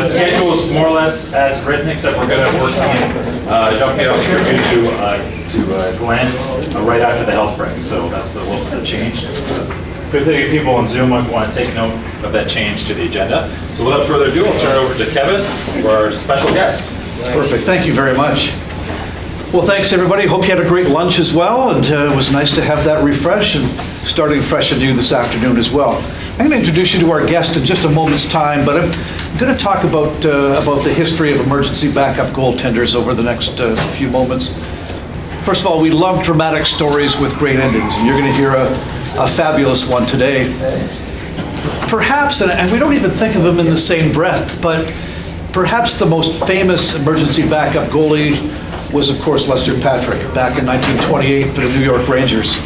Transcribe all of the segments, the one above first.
schedule is more or less as written, except we're going to work on jumping out to Glenn right after the health break. So that's the change. Good thing if people on Zoom might want to take note of that change to the agenda. So without further ado, I'll turn it over to Kevin for our special guest. Perfect. Thank you very much. Well, thanks everybody. Hope you had a great lunch as well, and it was nice to have that refresh and starting fresh anew this afternoon as well. I'm going to introduce you to our guest in just a moment's time, but I'm going to talk about the history of emergency backup goaltenders over the next few moments. First of all, we love dramatic stories with great endings, and you're going to hear a fabulous one today. Perhaps, and we don't even think of him in the same breath, but perhaps the most famous emergency backup goalie was, of course, Lester Patrick, back in 1928 for the New York Rangers.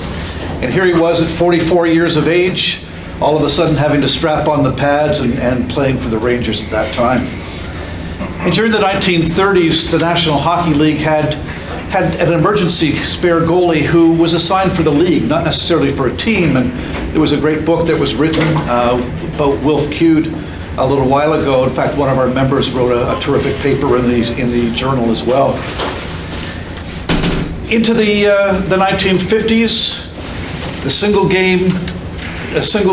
And here he was at 44 years of age, all of a sudden having to strap on the pads and playing for the Rangers at that time. And during the 1930s, the National Hockey League had an emergency spare goalie who was assigned for the league, not necessarily for a team. And there was a great book that was written about Wilf Cude a little while ago. In fact, one of our members wrote a terrific paper in the journal as well. Into the 1950s, the single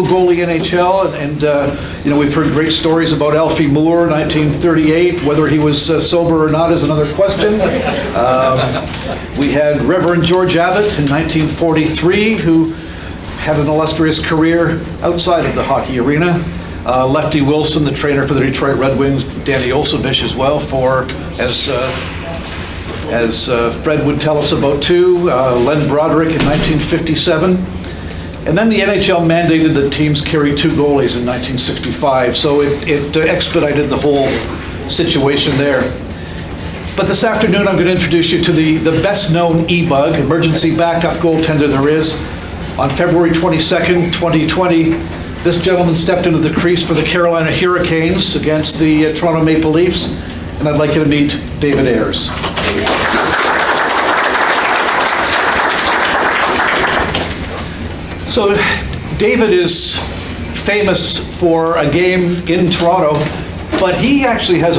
goalie NHL, and we've heard great stories about Alfie Moore, 1938. Whether he was sober or not is another question. We had Reverend George Abbott in 1943, who had an illustrious career outside of the hockey arena. Lefty Wilson, the trainer for the Detroit Red Wings, Danny Olsevich as well, as Fred would tell us about too, Len Broderick in 1957. And then the NHL mandated that teams carry two goalies in 1965, so it expedited the whole situation there. But this afternoon I'm going to introduce you to the best known E-Bug, emergency backup goaltender there is. On February 22nd, 2020, this gentleman stepped into the crease for the Carolina Hurricanes against the Toronto Maple Leafs, and I'd like you to meet David Ayres. So David is famous for a game in Toronto, but he actually has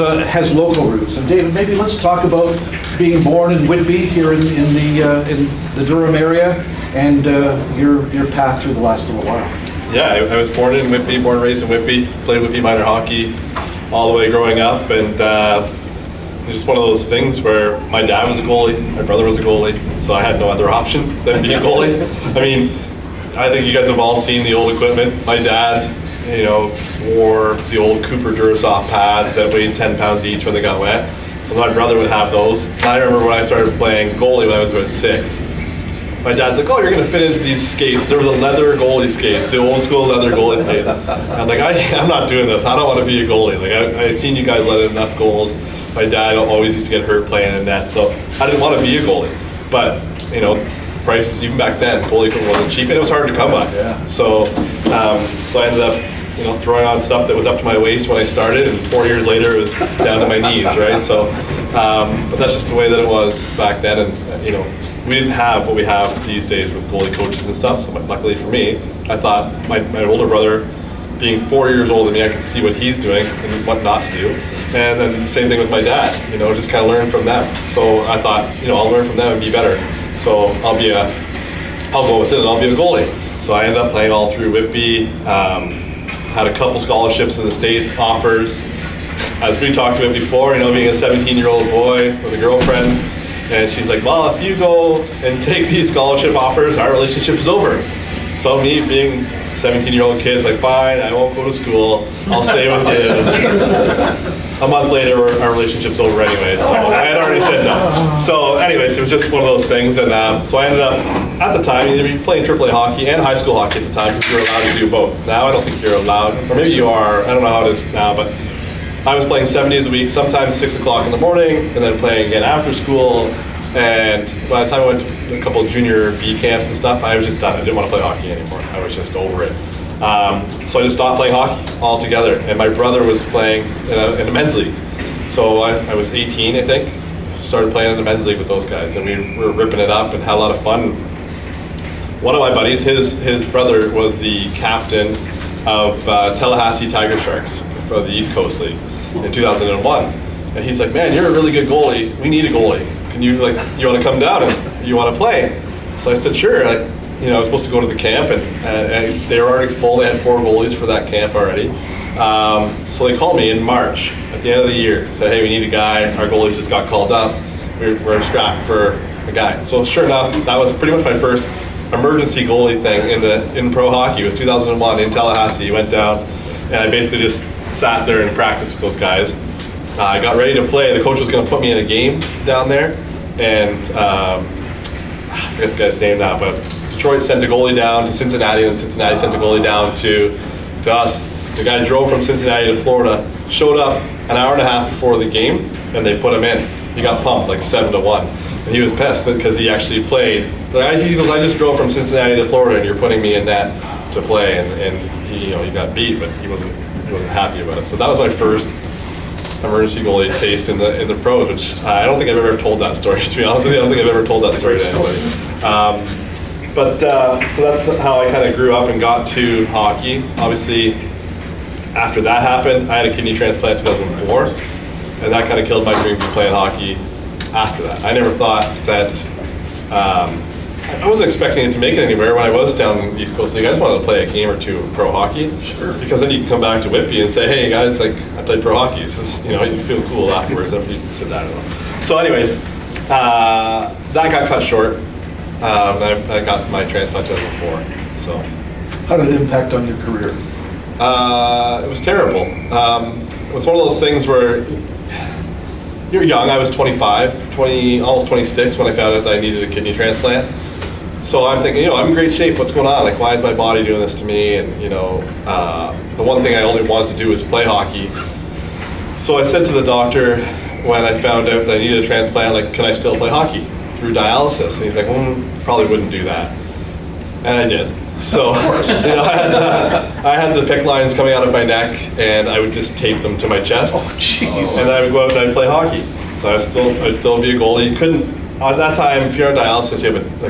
local roots. And David, maybe let's talk about being born in Whitby here in the Durham area, and your path through the last little while. Yeah, I was born in Whitby, born and raised in Whitby, played Whitby minor hockey all the way growing up, and just one of those things where my dad was a goalie, my brother was a goalie, so I had no other option than be a goalie. I mean, I think you guys have all seen the old equipment. My dad, wore the old Cooper Durasoft pads that weighed 10 pounds each when they got wet. So my brother would have those. And I remember when I started playing goalie when I was about 6. My dad's like, "Oh, you're gonna fit into these skates." There was a leather goalie skates, the old school leather goalie skates. I'm like, I'm not doing this. I don't want to be a goalie. Like I've seen you guys let in enough goals. My dad always used to get hurt playing in net, so I didn't want to be a goalie. But prices even back then, goalie equipment wasn't cheap, and it was hard to come by. Yeah. So I ended up throwing on stuff that was up to my waist when I started, and 4 years later it was down to my knees, right? So, but that's just the way that it was back then, and we didn't have what we have these days with goalie coaches and stuff. So luckily for me, I thought my older brother, being 4 years older than me, I could see what he's doing and what not to do. And then the same thing with my dad, just kind of learn from them. So I thought, I'll learn from them and be better. So I'll go with it and I'll be a goalie. So I ended up playing all through Whitby, had a couple scholarships in the state offers. As we talked about before, being a 17-year-old boy with a girlfriend, and she's like, "Well, if you go and take these scholarship offers, our relationship is over." So me being a 17-year-old kid is like, "Fine, I won't go to school, I'll stay with you." A month later, our relationship's over anyway, so I had already said no. So anyways, it was just one of those things, and so I ended up, at the time, playing AAA hockey and high school hockey at the time, because you were allowed to do both. Now I don't think you're allowed, or maybe you are, I don't know how it is now, but I was playing 7 days a week, sometimes 6 o'clock in the morning, and then playing again after school. And by the time I went to a couple of junior B camps and stuff, I was just done. I didn't want to play hockey anymore. I was just over it. So I just stopped playing hockey altogether. And my brother was playing in a men's league. So I was 18, I think. Started playing in the men's league with those guys, and we were ripping it up and had a lot of fun. One of my buddies, his brother was the captain of Tallahassee Tiger Sharks for the East Coast League. in 2001. And he's like, man, you're a really good goalie. We need a goalie. Can you want to come down and you want to play? So I said, sure. I was supposed to go to the camp, and they were already full. They had 4 goalies for that camp already. So they called me in March at the end of the year. Said, hey, we need a guy. Our goalies just got called up. We're strapped for a guy. So sure enough, that was pretty much my first emergency goalie thing in pro hockey. It was 2001 in Tallahassee. Went down, and I basically just sat there and practiced with those guys. I got ready to play. The coach was going to put me in a game down there, and I forget the guy's name now, but Detroit sent a goalie down to Cincinnati, and Cincinnati sent a goalie down to us. The guy drove from Cincinnati to Florida, showed up an hour and a half before the game, and they put him in. He got pumped like 7-1. And he was pissed because he actually played. He goes, I just drove from Cincinnati to Florida, and you're putting me in net to play. And he got beat, but he wasn't happy about it. So that was my first emergency goalie taste in the pros, which I don't think I've ever told that story. To be honest with you, I don't think I've ever told that story to anybody. So that's how I kind of grew up and got to hockey. Obviously, after that happened, I had a kidney transplant in 2004, and that kind of killed my dreams of playing hockey after that. I never thought that, I wasn't expecting it to make it anywhere when I was down in the East Coast League. I just wanted to play a game or two of pro hockey. Sure. Because then you can come back to Whitby and say, hey guys, like I played pro hockey. This is, you feel cool afterwards after you said that. I don't know. So anyways, that got cut short. I got my transplant in 2004. So. How did it impact on your career? It was terrible. It was one of those things where you're young. I was 25, almost 26 when I found out that I needed a kidney transplant. So I'm thinking, I'm in great shape. What's going on? Like, why is my body doing this to me? And the one thing I only wanted to do was play hockey. So I said to the doctor when I found out that I needed a transplant, like, can I still play hockey through dialysis? And he's like, probably wouldn't do that. And I did. So I had the PICC lines coming out of my neck, and I would just tape them to my chest. Oh, jeez. And I would go out and I'd play hockey. So I'd still be a goalie. You couldn't, at that time, if you're on dialysis, you have a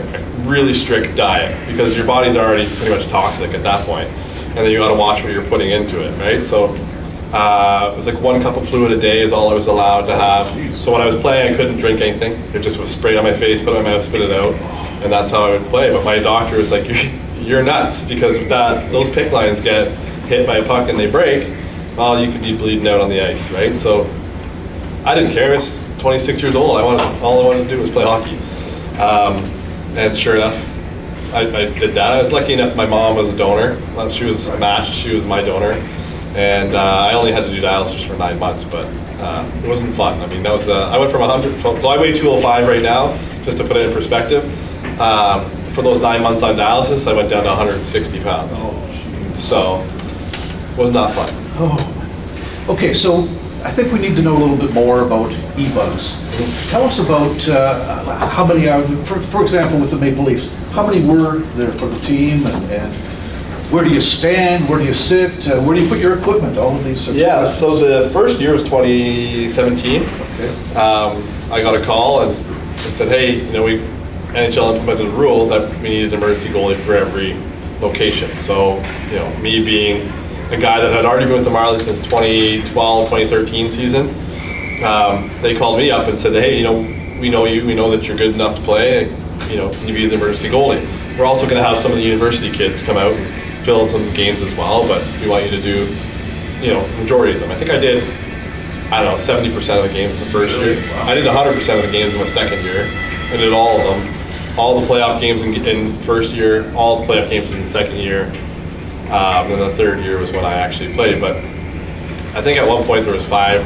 really strict diet because your body's already pretty much toxic at that point. And then you got to watch what you're putting into it, right? So it was like 1 cup of fluid a day is all I was allowed to have. So when I was playing, I couldn't drink anything. It just was sprayed on my face, put it in my mouth, spit it out, and that's how I would play. But my doctor was like, you're nuts, because if those PICC lines get hit by a puck and they break, well, you could be bleeding out on the ice, right? So I didn't care. I was 26 years old. All I wanted to do was play hockey. And sure enough, I did that. I was lucky enough my mom was a donor. Well, she was matched. She was my donor. And I only had to do dialysis for 9 months, but it wasn't fun. I mean, that was, I went from 100, so I weigh 205 right now, just to put it in perspective. For those 9 months on dialysis, I went down to 160 pounds. So it was not fun. Oh, okay, so I think we need to know a little bit more about e-bugs. Tell us about how many are, for example, with the Maple Leafs, how many were there for the team, and where do you stand, where do you sit, where do you put your equipment, all of these sorts of questions. So the first year was 2017. Okay. I got a call and said, hey, NHL implemented a rule that we needed an emergency goalie for every location. So, me being a guy that had already been with the Marlies since 2012, 2013 season, they called me up and said, hey, we know you, we know that you're good enough to play, can you be the emergency goalie? We're also going to have some of the university kids come out and fill some games as well, but we want you to do, majority of them. I think I did, 70% of the games in the first year. I did 100% of the games in my second year. I did all of them. All the playoff games in first year, all the playoff games in the second year. And then the third year was when I actually played. But I think at one point there was 5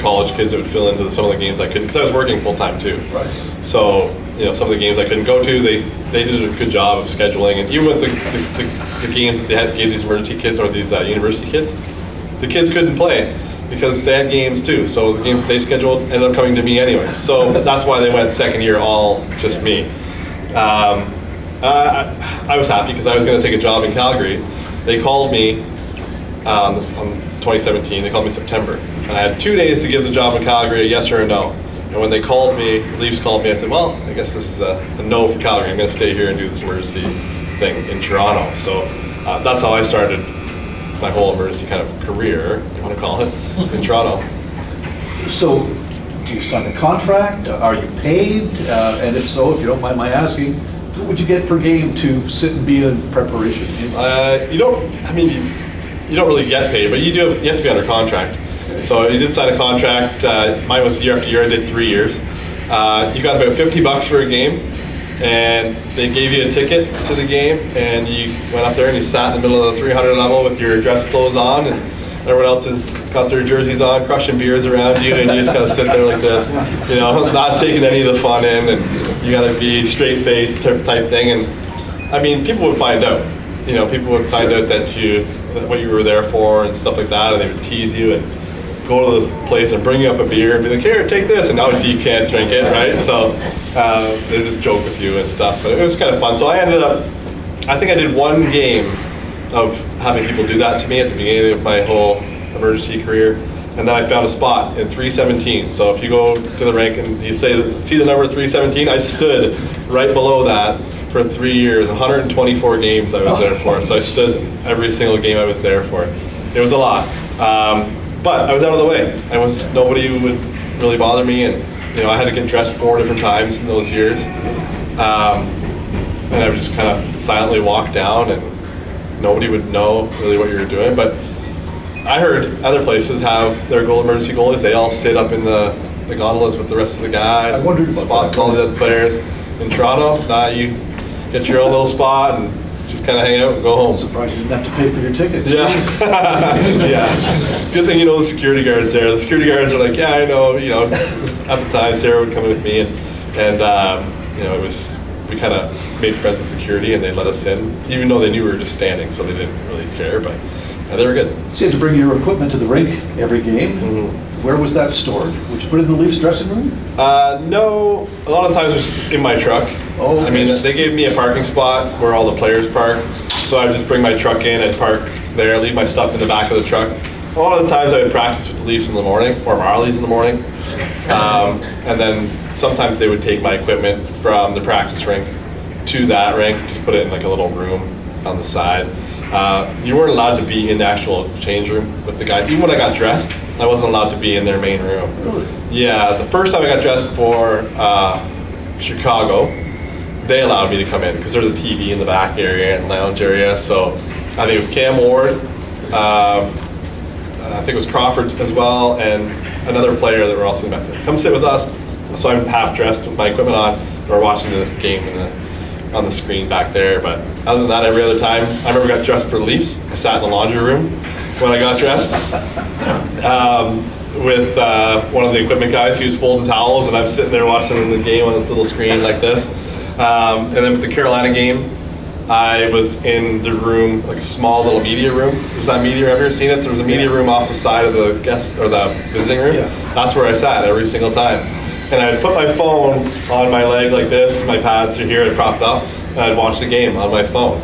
college kids that would fill into some of the games I couldn't, because I was working full time too. Right. So some of the games I couldn't go to, they did a good job of scheduling. And even with the games that they gave these emergency kids or these university kids, the kids couldn't play because they had games too. So the games they scheduled ended up coming to me anyway. So that's why they went second year all just me. I was happy because I was going to take a job in Calgary. They called me on 2017. They called me September, and I had 2 days to give the job in Calgary, a yes or a no. And when they called me, the Leafs called me, I said, well, I guess this is a no for Calgary. I'm going to stay here and do this emergency thing in Toronto. So that's how I started my whole emergency kind of career, you want to call it, in Toronto. So, do you sign a contract? Are you paid? And if so, if you don't mind my asking, what would you get per game to sit and be in preparation? You don't really get paid, but you have to be under contract. So you did sign a contract. Mine was year after year. I did 3 years. You got about $50 for a game, and they gave you a ticket to the game, and you went up there and you sat in the middle of the 300 level with your dress clothes on, and everyone else has got their jerseys on, crushing beers around you, and you just gotta sit there like this, not taking any of the fun in, and you gotta be straight faced type thing. And I mean, people would find out. People would find out that what you were there for and stuff like that, and they would tease you and go to the place and bring you up a beer and be like, here, take this, and obviously you can't drink it, right? So they just joke with you and stuff, but it was kind of fun. So I think I did 1 game of having people do that to me at the beginning of my whole emergency career, and then I found a spot in 317. So if you go to the rink and you see the number 317, I stood right below that for 3 years, 124 games I was there for. So I stood every single game I was there for. It was a lot. But I was out of the way. Nobody would really bother me, and I had to get dressed 4 different times in those years. And I would just kind of silently walk down, and nobody would know really what you were doing. But I heard other places have their emergency goalies. They all sit up in the gondolas with the rest of the guys. I wondered about spots with all the other players. In Toronto, you get your own little spot and just kind of hang out and go home. I'm surprised you didn't have to pay for your tickets. Yeah. Yeah. Good thing the security guards there. The security guards are like, yeah, I know. At the time, Sarah would come in with me, and we kind of made friends with security, and they let us in, even though they knew we were just standing, so they didn't really care. But they were good. So you had to bring your equipment to the rink every game. Mm-hmm. Where was that stored? Would you put it in the Leafs dressing room? No. A lot of times it was in my truck. Oh, okay. I mean, they gave me a parking spot where all the players park, so I would just bring my truck in and park there, leave my stuff in the back of the truck. A lot of the times I would practice with the Leafs in the morning, or Marlies in the morning, and then sometimes they would take my equipment from the practice rink to that rink, just put it in like a little room on the side. You weren't allowed to be in the actual change room with the guys. Even when I got dressed, I wasn't allowed to be in their main room. Really? Yeah, the first time I got dressed for Chicago, they allowed me to come in because there's a TV in the back area and lounge area. So I think it was Cam Ward, I think it was Crawford as well, and another player that were all sitting back there. Come sit with us. So I'm half dressed with my equipment on. We're watching the game on the screen back there. But other than that, every other time, I remember I got dressed for the Leafs. I sat in the laundry room when I got dressed with one of the equipment guys. He was folding towels, and I'm sitting there watching the game on this little screen like this. And then with the Carolina game, I was in the room, like a small little media room. There's that media room, have you ever seen it? There was a media room off the side of the guest, or the visiting room. Yeah. That's where I sat every single time. And I'd put my phone on my leg like this, my pads are here, I'd prop it up, and I'd watch the game on my phone.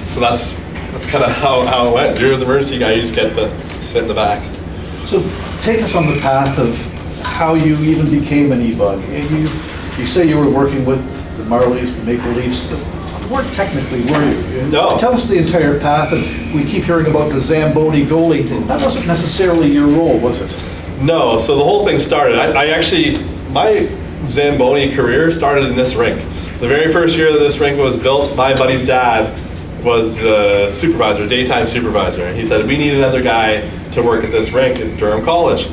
So that's kind of how it went. You're the emergency guy, you just get to sit in the back. So take us on the path of how you even became an e-bug. And you say you were working with the Marlies, the Maple Leafs, but weren't technically, were you? No. Tell us the entire path. And we keep hearing about the Zamboni goalie thing. That wasn't necessarily your role, was it? No, so the whole thing started, my Zamboni career started in this rink. The very first year that this rink was built, my buddy's dad was the supervisor, daytime supervisor. And he said, we need another guy to work at this rink at Durham College.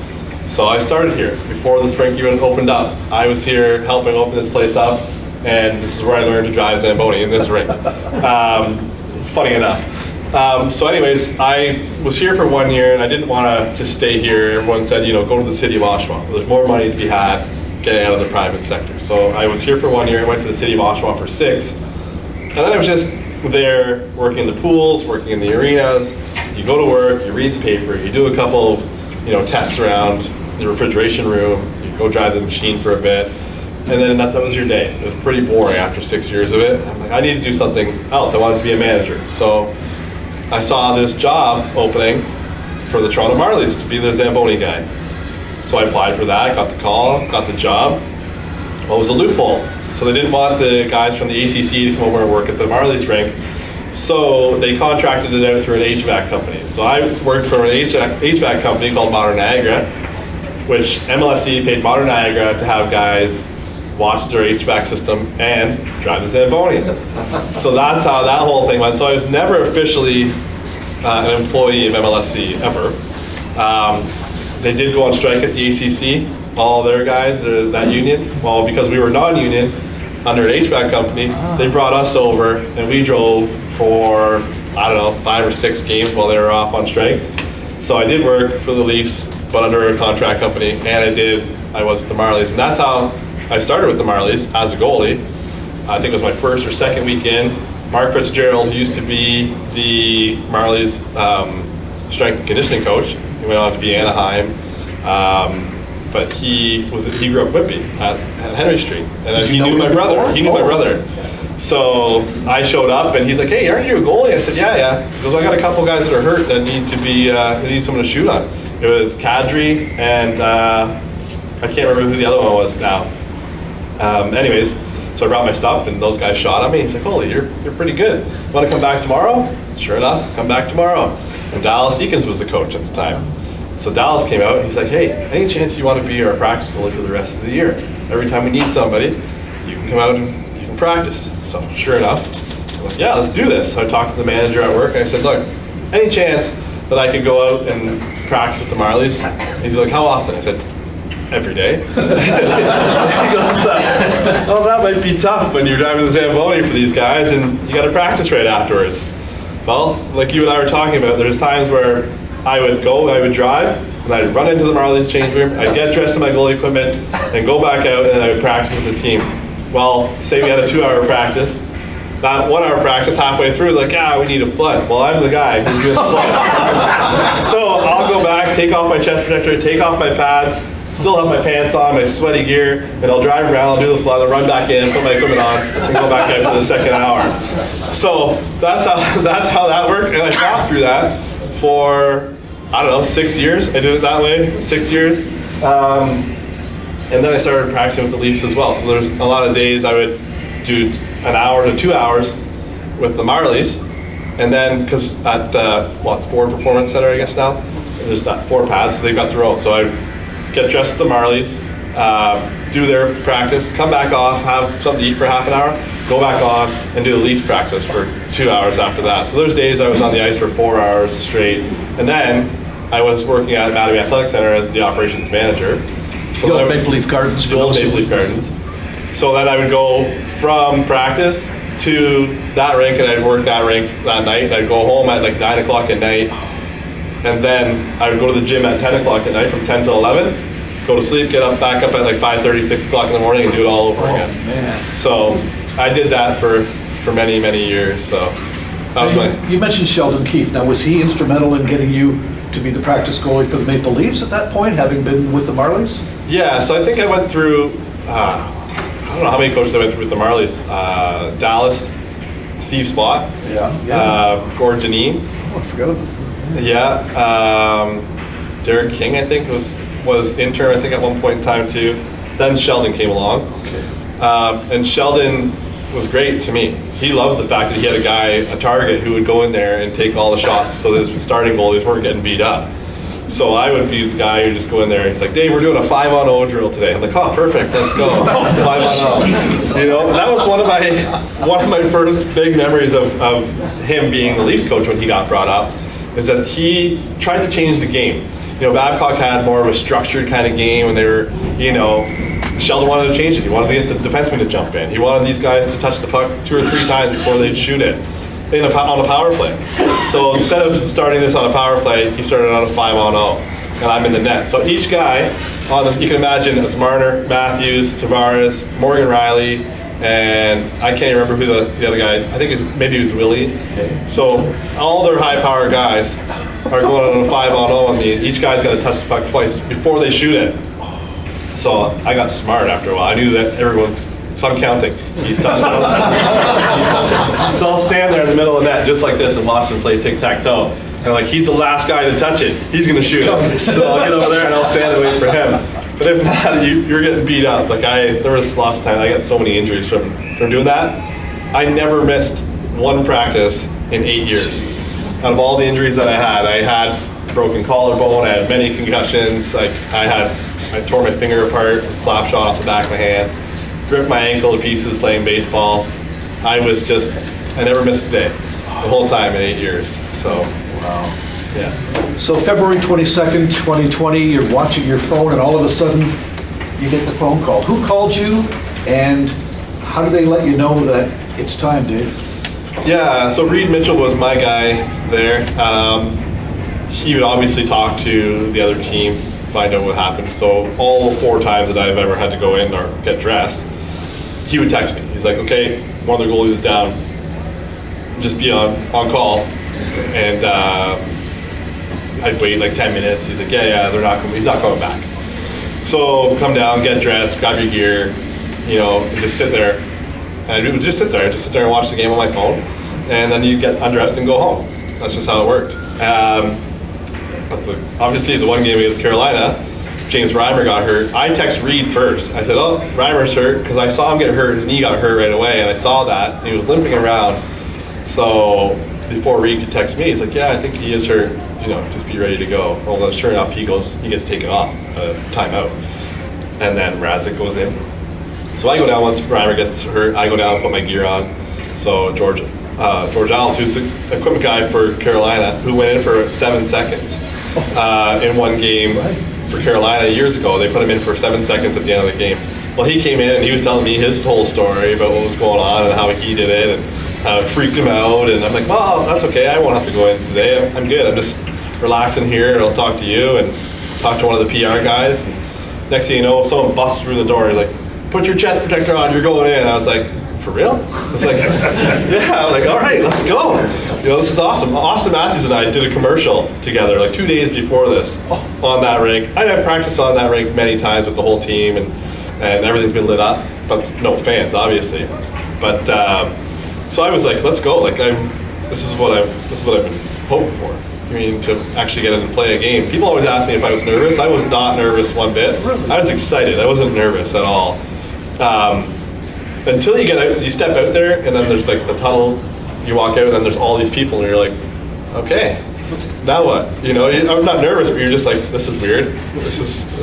So I started here before this rink even opened up. I was here helping open this place up, and this is where I learned to drive Zamboni, in this rink. Funny enough. So anyways, I was here for 1 year, and I didn't want to just stay here. Everyone said, go to the city of Oshawa. There's more money to be had getting out of the private sector. So I was here for 1 year, went to the city of Oshawa for 6. And then I was just there working in the pools, working in the arenas. You go to work, you read the paper, you do a couple of tests around the refrigeration room, you go drive the machine for a bit, and then that was your day. It was pretty boring after 6 years of it. I'm like, I need to do something else. I wanted to be a manager. So I saw this job opening for the Toronto Marlies to be their Zamboni guy. So I applied for that, got the call, got the job. Well, it was a loophole. So they didn't want the guys from the ACC to come over and work at the Marlies rink So they contracted it out through an HVAC company. So I worked for an HVAC company called Modern Niagara, which MLSE paid Modern Niagara to have guys watch their HVAC system and drive the Zamboni. So that's how that whole thing went. So I was never officially an employee of MLSE ever. They did go on strike at the ACC, all their guys, that union. Well, because we were non-union under an HVAC company, they brought us over and we drove for, I don't know, 5 or 6 games while they were off on strike. So I did work for the Leafs, but under a contract company, and I was at the Marlies. And that's how I started with the Marlies as a goalie. I think it was my first or second weekend. Mark Fitzgerald, who used to be the Marlies strength and conditioning coach, he went on to be Anaheim. But he grew up in Whitby at Henry Street, and he knew my brother. He knew my brother. So I showed up, and he's like, "Hey, aren't you a goalie?" I said, "Yeah." He goes, "I got a couple guys that are hurt that need to be that need someone to shoot on." It was Kadri and I can't remember who the other one was now. Anyways, so I brought my stuff, and those guys shot at me. He's like, "Holy, you're pretty good. Want to come back tomorrow?" Sure enough, come back tomorrow. And Dallas Deacons was the coach at the time. So Dallas came out, and he's like, "Hey, any chance you want to be our practice goalie for the rest of the year? Every time we need somebody, you can come out and you can practice." So sure enough, I'm like, "Yeah, let's do this." So I talked to the manager at work, and I said, "Look, any chance that I could go out and practice with the Marlies?" He's like, "How often?" I said, "Every day." He goes, "Oh, that might be tough when you're driving the Zamboni for these guys and you got to practice right afterwards." Well, like you and I were talking about, there's times where I would drive, and I'd run into the Marlies change room, I'd get dressed in my goalie equipment, and go back out, and I would practice with the team. Well, say we had a 2-hour practice, that 1-hour practice halfway through, like, we need a flood. Well, I'm the guy who's doing the flood. So I'll go back, take off my chest protector, take off my pads, still have my pants on, my sweaty gear, and I'll drive around, I'll do the flood, I'll run back in, put my equipment on, and go back out for the second hour. So that's how that worked, and I got through that for, I don't know, 6 years. I did it that way, 6 years. And then I started practicing with the Leafs as well. So there's a lot of days I would do an hour to 2 hours with the Marlies. And then, because at, it's Ford Performance Center, I guess now, there's that 4 pads, so they've got their own. So I'd get dressed with the Marlies, do their practice, come back off, have something to eat for half an hour, go back on, and do the Leafs practice for 2 hours after that. So there's days I was on the ice for 4 hours straight. And then I was working at Mattamy Athletic Center as the operations manager. So the old Maple Leaf Gardens. The old Maple Leaf Gardens. So then I would go from practice to that rink, and I'd work that rink that night, and I'd go home at like 9 o'clock at night. And then I would go to the gym at 10 o'clock at night from 10 to 11, go to sleep, get back up at like 5:30, 6 o'clock in the morning, and do it all over again. Man. So I did that for many, many years. So that was You mentioned Sheldon Keefe. Now, was he instrumental in getting you to be the practice goalie for the Maple Leafs at that point, having been with the Marlies? Yeah, so I think I went through, I don't know how many coaches I went through with the Marlies. Dallas, Steve Spott, Gord Deneen. Oh, I forgot about that. Yeah, Derek King, I think, was intern, I think, at one point in time too. Then Sheldon came along. Okay. And Sheldon was great to me. He loved the fact that he had a guy, a target, who would go in there and take all the shots so that his starting goalies weren't getting beat up. So I would be the guy who just go in there and he's like, "Dave, we're doing a 5-on-0 drill today." I'm like, "Oh, perfect, let's go." 5-on-0. You know, and that was one of my first big memories of him being the Leafs coach when he got brought up, is that he tried to change the game. You know, Babcock had more of a structured kind of game, and they were, Sheldon wanted to change it. He wanted to get the defenseman to jump in. He wanted these guys to touch the puck 2 or 3 times before they'd shoot it on a power play. So instead of starting this on a power play, he started on a 5-on-0, and I'm in the net. So each guy, you can imagine, as Marner, Matthews, Tavares, Morgan Riley, and I can't remember who the other guy, I think maybe it was Willie. So all their high-power guys are going on a 5-on-0 on me. Each guy's got to touch the puck twice before they shoot it. So I got smart after a while. I knew that everyone, so I'm counting. He's touching it. So I'll stand there in the middle of the net just like this and watch them play tic-tac-toe. And like, he's the last guy to touch it. He's going to shoot it. So I'll get over there and I'll stand and wait for him. But if not, you're getting beat up. Like there was lots of times I got so many injuries from doing that. I never missed one practice in 8 years. Out of all the injuries that I had broken collarbone, I had many concussions, I tore my finger apart, and slap shot off the back of my hand, ripped my ankle to pieces playing baseball. I never missed a day the whole time in 8 years. So, Wow. yeah. So February 22nd, 2020, you're watching your phone and all of a sudden you get the phone call. Who called you and how did they let you know that it's time, Dave? Yeah, so Reed Mitchell was my guy there. He would obviously talk to the other team, find out what happened. So all 4 times that I've ever had to go in or get dressed, he would text me. He's like, okay, one of the goalies is down. Just be on call. And I'd wait like 10 minutes. He's like, yeah, he's not coming back. So come down, get dressed, grab your gear, and just sit there. And I would just sit there. I'd just sit there and watch the game on my phone. And then you get undressed and go home. That's just how it worked. But obviously the one game against Carolina, James Reimer got hurt. I text Reed first. I said, oh, Reimer's hurt, because I saw him get hurt. His knee got hurt right away, and I saw that. He was limping around. So before Reed could text me, he's like, yeah, I think he is hurt. Just be ready to go. Well, then sure enough, he gets taken off, timeout. And then Radzic goes in. So I go down once Reimer gets hurt. I go down and put my gear on. So George Allis, who's the equipment guy for Carolina, who went in for 7 seconds in one game for Carolina years ago. They put him in for 7 seconds at the end of the game. Well, he came in and he was telling me his whole story about what was going on and how he did it and how it freaked him out. And I'm like, well, that's okay. I won't have to go in today. I'm good. I'm just relaxing here, and I'll talk to you and talk to one of the PR guys. And next thing you know, someone busts through the door. He's like, put your chest protector on. You're going in. And I was like, for real? I was like, yeah. I'm like, all right, let's go. This is awesome. Austin Matthews and I did a commercial together like 2 days before this on that rink. I'd have practiced on that rink many times with the whole team, and everything's been lit up, but no fans, obviously. But so I was like, let's go. Like this is what I've been hoping for. I mean, to actually get in and play a game. People always ask me if I was nervous. I was not nervous one bit. I was excited. I wasn't nervous at all. Until you get out, you step out there, and then there's like the tunnel. You walk out, and then there's all these people, and you're like, okay, now what? I'm not nervous, but you're just like, this is weird. This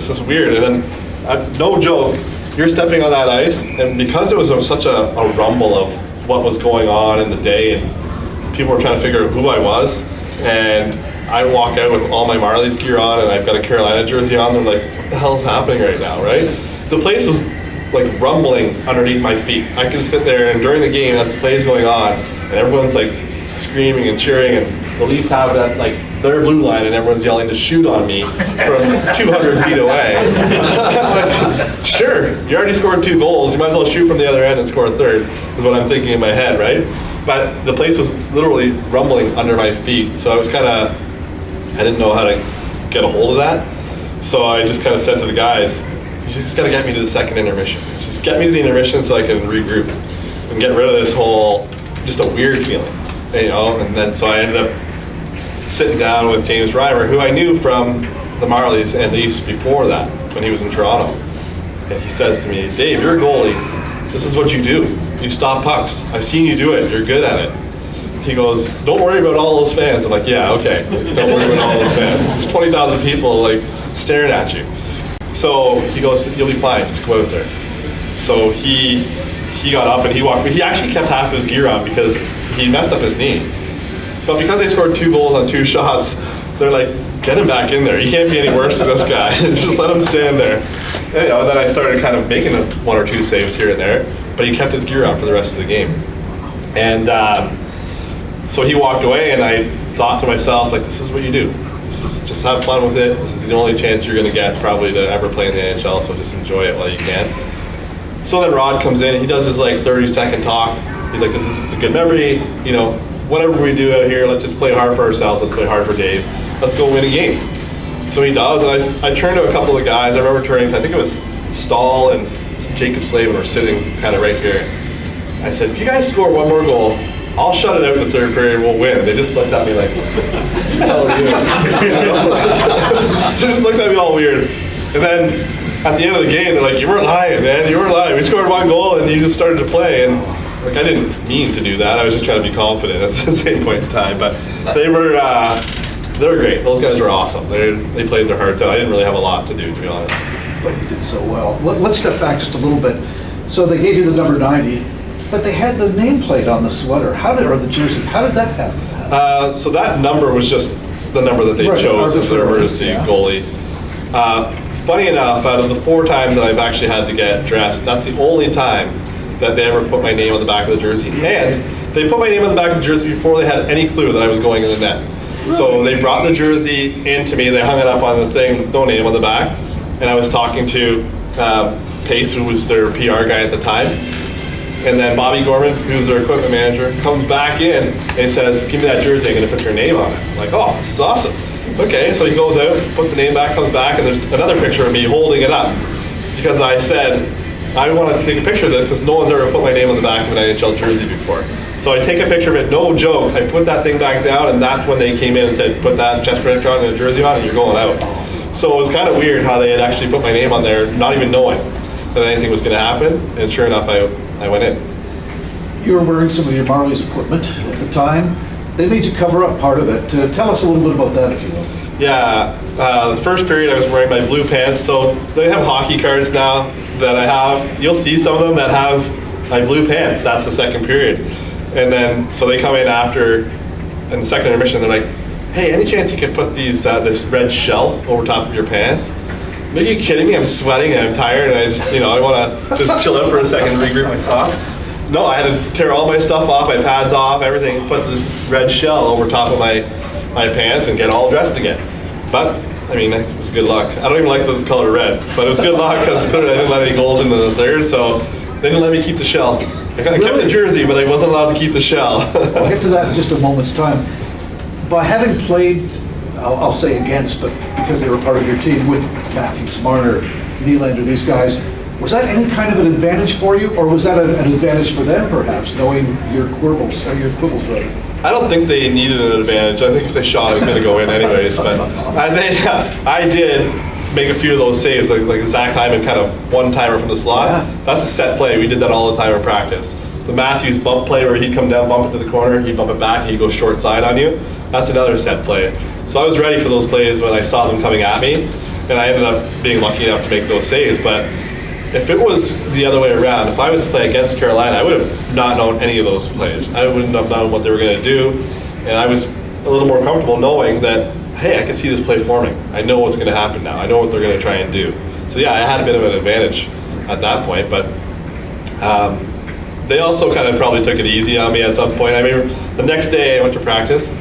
is weird. And then, no joke, you're stepping on that ice, and because it was such a rumble of what was going on in the day, and people were trying to figure out who I was, and I walk out with all my Marlies gear on, and I've got a Carolina jersey on. They're like, what the hell is happening right now, right? The place was like rumbling underneath my feet. I can sit there, and during the game, as the play is going on, and everyone's like screaming and cheering, and the Leafs have that like their blue line, and everyone's yelling to shoot on me from 200 feet away. Like, sure, you already scored 2 goals. You might as well shoot from the other end and score a third, is what I'm thinking in my head, right? But the place was literally rumbling under my feet, so I didn't know how to get a hold of that. So I just kind of said to the guys, you just got to get me to the second intermission. Just get me to the intermission so I can regroup and get rid of this whole, just a weird feeling, And then so I ended up sitting down with James Driver, who I knew from the Marlies and Leafs before that, when he was in Toronto. And he says to me, Dave, you're a goalie. This is what you do. You stop pucks. I've seen you do it. You're good at it. He goes, don't worry about all those fans. I'm like, yeah, okay. Don't worry about all those fans. There's 20,000 people like staring at you. So he goes, you'll be fine. Just go out there. So he got up and he walked. He actually kept half his gear on because he messed up his knee. But because they scored 2 goals on 2 shots, they're like, get him back in there. He can't be any worse than this guy. Just let him stand there. And then I started kind of making 1 or 2 saves here and there, but he kept his gear on for the rest of the game. And so he walked away, and I thought to myself, like, this is what you do. This is just have fun with it. This is the only chance you're going to get probably to ever play in the NHL, so just enjoy it while you can. So then Rod comes in, and he does his like 30-second talk. He's like, this is just a good memory. Whatever we do out here, let's just play hard for ourselves. Let's play hard for Dave. Let's go win a game. So he does, and I turned to a couple of the guys. I remember turning, I think it was Stahl and Jacob Slavin were sitting kind of right here. I said, if you guys score 1 more goal, I'll shut it out in the 3rd period and we'll win. They just looked at me like, what the hell are you doing? They just looked at me all weird. And then at the end of the game, they're like, you weren't lying, man. You weren't lying. We scored 1 goal and you just started to play. And Like, I didn't mean to do that. I was just trying to be confident at the same point in time. But they were great. Those guys were awesome. They played their hearts out. I didn't really have a lot to do, to be honest. But you did so well. Let's step back just a little bit. So they gave you the number 90, but they had the nameplate on the sweater. Or the jersey. How did that happen? So that number was just the number that they chose as their emergency goalie. Funny enough, out of the 4 times that I've actually had to get dressed, that's the only time that they ever put my name on the back of the jersey. And they put my name on the back of the jersey before they had any clue that I was going in the net. Really? So they brought the jersey into me, they hung it up on the thing, no name on the back, and I was talking to Pace, who was their PR guy at the time. And then Bobby Gorman, who's their equipment manager, comes back in and says, give me that jersey, I'm gonna put your name on it. I'm like, oh, this is awesome. Okay, so he goes out, puts the name back, comes back, and there's another picture of me holding it up. Because I said, I want to take a picture of this because no one's ever put my name on the back of an NHL jersey before. So I take a picture of it, no joke, I put that thing back down, and that's when they came in and said, put that chest protector on and a jersey on, and you're going out. So it was kind of weird how they had actually put my name on there, not even knowing that anything was going to happen, and sure enough, I went in. You were wearing some of your Marlies equipment at the time. They made you cover up part of it. Tell us a little bit about that, if you will. Yeah, the first period I was wearing my blue pants, so they have hockey cards now that I have. You'll see some of them that have my blue pants. That's the second period. And then, so they come in after, in the second intermission, they're like, hey, any chance you could put these this red shell over top of your pants? Are you kidding me? I'm sweating and I'm tired and I just, I want to just chill out for a second and regroup my thoughts. No, I had to tear all my stuff off, my pads off, everything, put this red shell over top of my pants and get all dressed again. But, I mean, it was good luck. I don't even like the color red, but it was good luck because clearly I didn't let any goals into the third, so they didn't let me keep the shell. I kept the jersey, but I wasn't allowed to keep the shell. I'll get to that in just a moment's time. By having played, I'll say against, but because they were part of your team with Matthews, Marner, Nylander, these guys, was that any kind of an advantage for you, or was that an advantage for them, perhaps, knowing your quibbles, rather? I don't think they needed an advantage. I think if they shot, it was going to go in anyways. But I did make a few of those saves, like Zach Hyman kind of one-timer from the slot. Yeah. That's a set play. We did that all the time in practice. The Matthews bump play where he'd come down, bump it to the corner, he'd bump it back, and he'd go short side on you. That's another set play. So I was ready for those plays when I saw them coming at me, and I ended up being lucky enough to make those saves. But if it was the other way around, if I was to play against Carolina, I would have not known any of those players. I wouldn't have known what they were going to do, and I was a little more comfortable knowing that, hey, I can see this play forming. I know what's going to happen now. I know what they're going to try and do. So yeah, I had a bit of an advantage at that point, but they also kind of probably took it easy on me at some point. I mean, the next day I went to practice.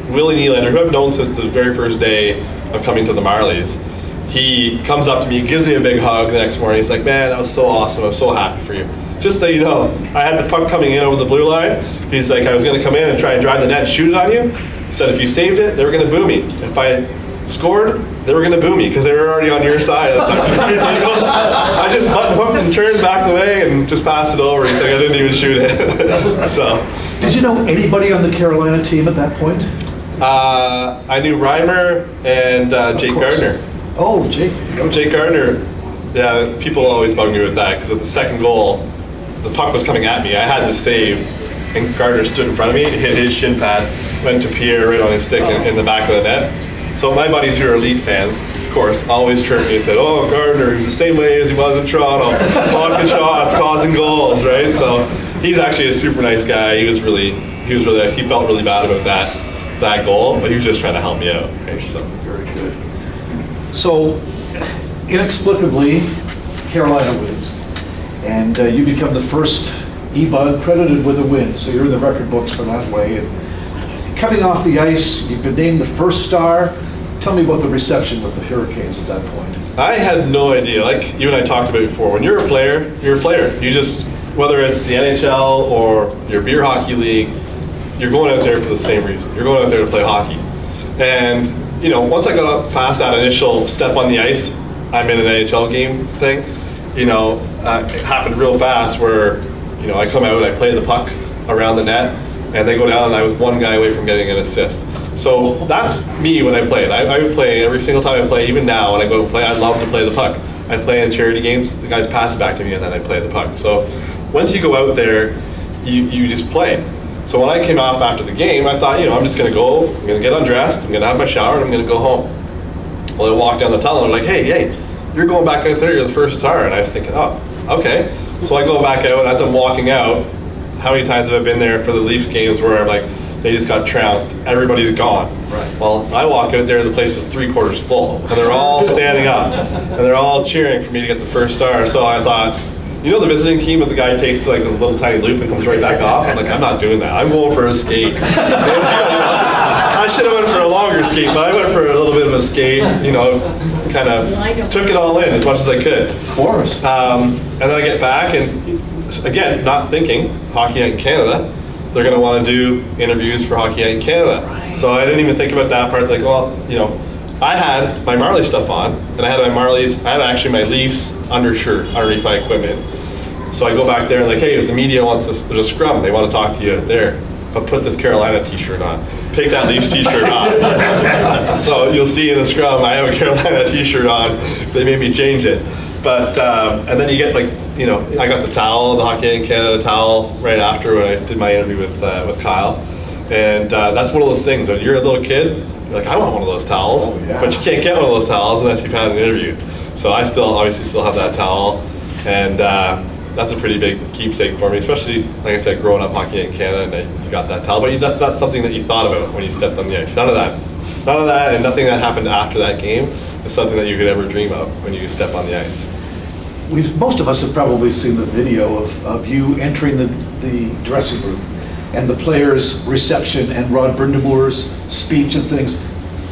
Willie Nylander, who I've known since the very first day of coming to the Marlies, he comes up to me, gives me a big hug the next morning. He's like, man, that was so awesome. I was so happy for you. Just so you know, I had the puck coming in over the blue line. He's like, I was going to come in and try and drive the net and shoot it on you. He said, if you saved it, they were going to boo me. If I scored, they were going to boo me because they were already on your side. So I just button hooked and turned back away and just passed it over. He's like, I didn't even shoot it. So. Did you know anybody on the Carolina team at that point? I knew Reimer and Jake Gardner. Oh, Jake. Jake Gardner. Yeah, people always bug me with that because at the second goal, the puck was coming at me. I had to save, and Gardner stood in front of me, hit his shin pad, went to Pierre right on his stick in the back of the net. So my buddies who are Elite fans, of course, always chirped me and said, oh, Gardner, he's the same way as he was in Toronto, blocking shots, causing goals, right? So he's actually a super nice guy. He was really nice. He felt really bad about that goal, but he was just trying to help me out. Right? So very good. So inexplicably, Carolina wins, and you become the first E-Bug credited with a win. So you're in the record books for that way. And coming off the ice, you've been named the first star. Tell me about the reception with the Hurricanes at that point. I had no idea. Like you and I talked about before, when you're a player, you're a player. You just, whether it's the NHL or your beer hockey league, you're going out there for the same reason. You're going out there to play hockey. And, once I got up past that initial step on the ice, I'm in an NHL game thing, it happened real fast where, I come out, I play the puck around the net, and they go down, and I was one guy away from getting an assist. So that's me when I played. I would play every single time I play, even now when I go to play, I love to play the puck. I play in charity games, the guys pass it back to me, and then I play the puck. So once you go out there, you just play. So when I came off after the game, I thought, I'm just going to go, I'm going to get undressed, I'm going to have my shower, and I'm going to go home. Well, I walked down the tunnel, and they're like, hey, you're going back out there, you're the first star. And I was thinking, oh, okay. So I go back out, and as I'm walking out, how many times have I been there for the Leafs games where I'm like, they just got trounced, everybody's gone. Right. Well, I walk out there, the place is 3/4 full, and they're all standing up, and they're all cheering for me to get the first star. So I thought, the visiting team of the guy takes like a little tiny loop and comes right back off? I'm like, I'm not doing that. I'm going for a skate. I should have went for a longer skate, but I went for a little bit of a skate, kind of took it all in as much as I could. Of course. And then I get back, and again, not thinking, Hockey Night in Canada, they're going to want to do interviews for Hockey Night in Canada. Right. So I didn't even think about that part. Like, I had my Marley stuff on, and I had actually my Leafs undershirt underneath my equipment. So I go back there and like, hey, if the media wants us, there's a scrum, they want to talk to you out there, but put this Carolina t-shirt on. Take that Leafs t-shirt off. So you'll see in the scrum, I have a Carolina t-shirt on. They made me change it. But, and then you get like, I got the towel, the Hockey Night in Canada towel right after when I did my interview with Kyle. And that's one of those things, when you're a little kid, you're like, I want one of those towels, but you can't get one of those towels unless you've had an interview. So I obviously still have that towel, and that's a pretty big keepsake for me, especially, like I said, growing up Hockey Night in Canada, and you got that towel, but that's not something that you thought about when you stepped on the ice. None of that, and nothing that happened after that game is something that you could ever dream of when you step on the ice. Most of us have probably seen the video of you entering the dressing room and the players' reception and Rod Brindamour's speech and things.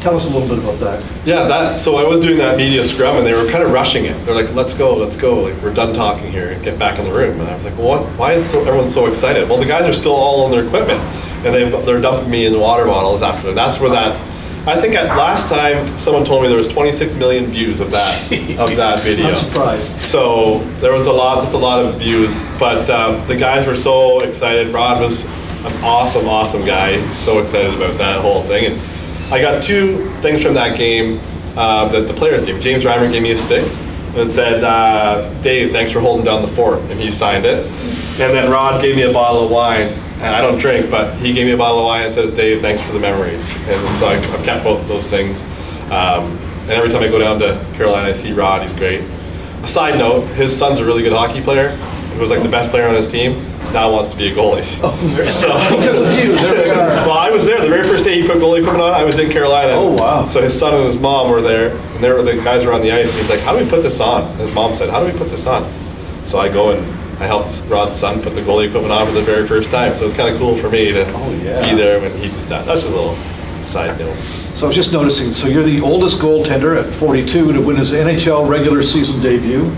Tell us a little bit about that. Yeah, so I was doing that media scrum, and they were kind of rushing it. They're like, let's go, like, we're done talking here, and get back in the room. And I was like, well, why is everyone so excited? Well, the guys are still all on their equipment, and they're dumping me in the water bottles after. And that's where I think last time someone told me there was 26 million views of that video. I'm surprised. So that's a lot of views. But the guys were so excited. Rod was an awesome guy. So excited about that whole thing. And I got two things from that game that the players gave. James Reimer gave me a stick and said, Dave, thanks for holding down the fort. And he signed it. And then Rod gave me a bottle of wine. And I don't drink, but he gave me a bottle of wine and says, Dave, thanks for the memories. And so I've kept both of those things. And every time I go down to Carolina, I see Rod, he's great. A side note, his son's a really good hockey player. He was like the best player on his team, now wants to be a goalie. Oh, so, because of you, there we are. Well, I was there. The very first day he put goalie equipment on, I was in Carolina. Oh, wow. So his son and his mom were there, and the guys were on the ice, and he's like, how do we put this on? His mom said, how do we put this on? So I go and I helped Rod's son put the goalie equipment on for the very first time. So it's kind of cool for me to be there when he did that. That's just a little side note. So I was just noticing, so you're the oldest goaltender at 42 to win his NHL regular season debut,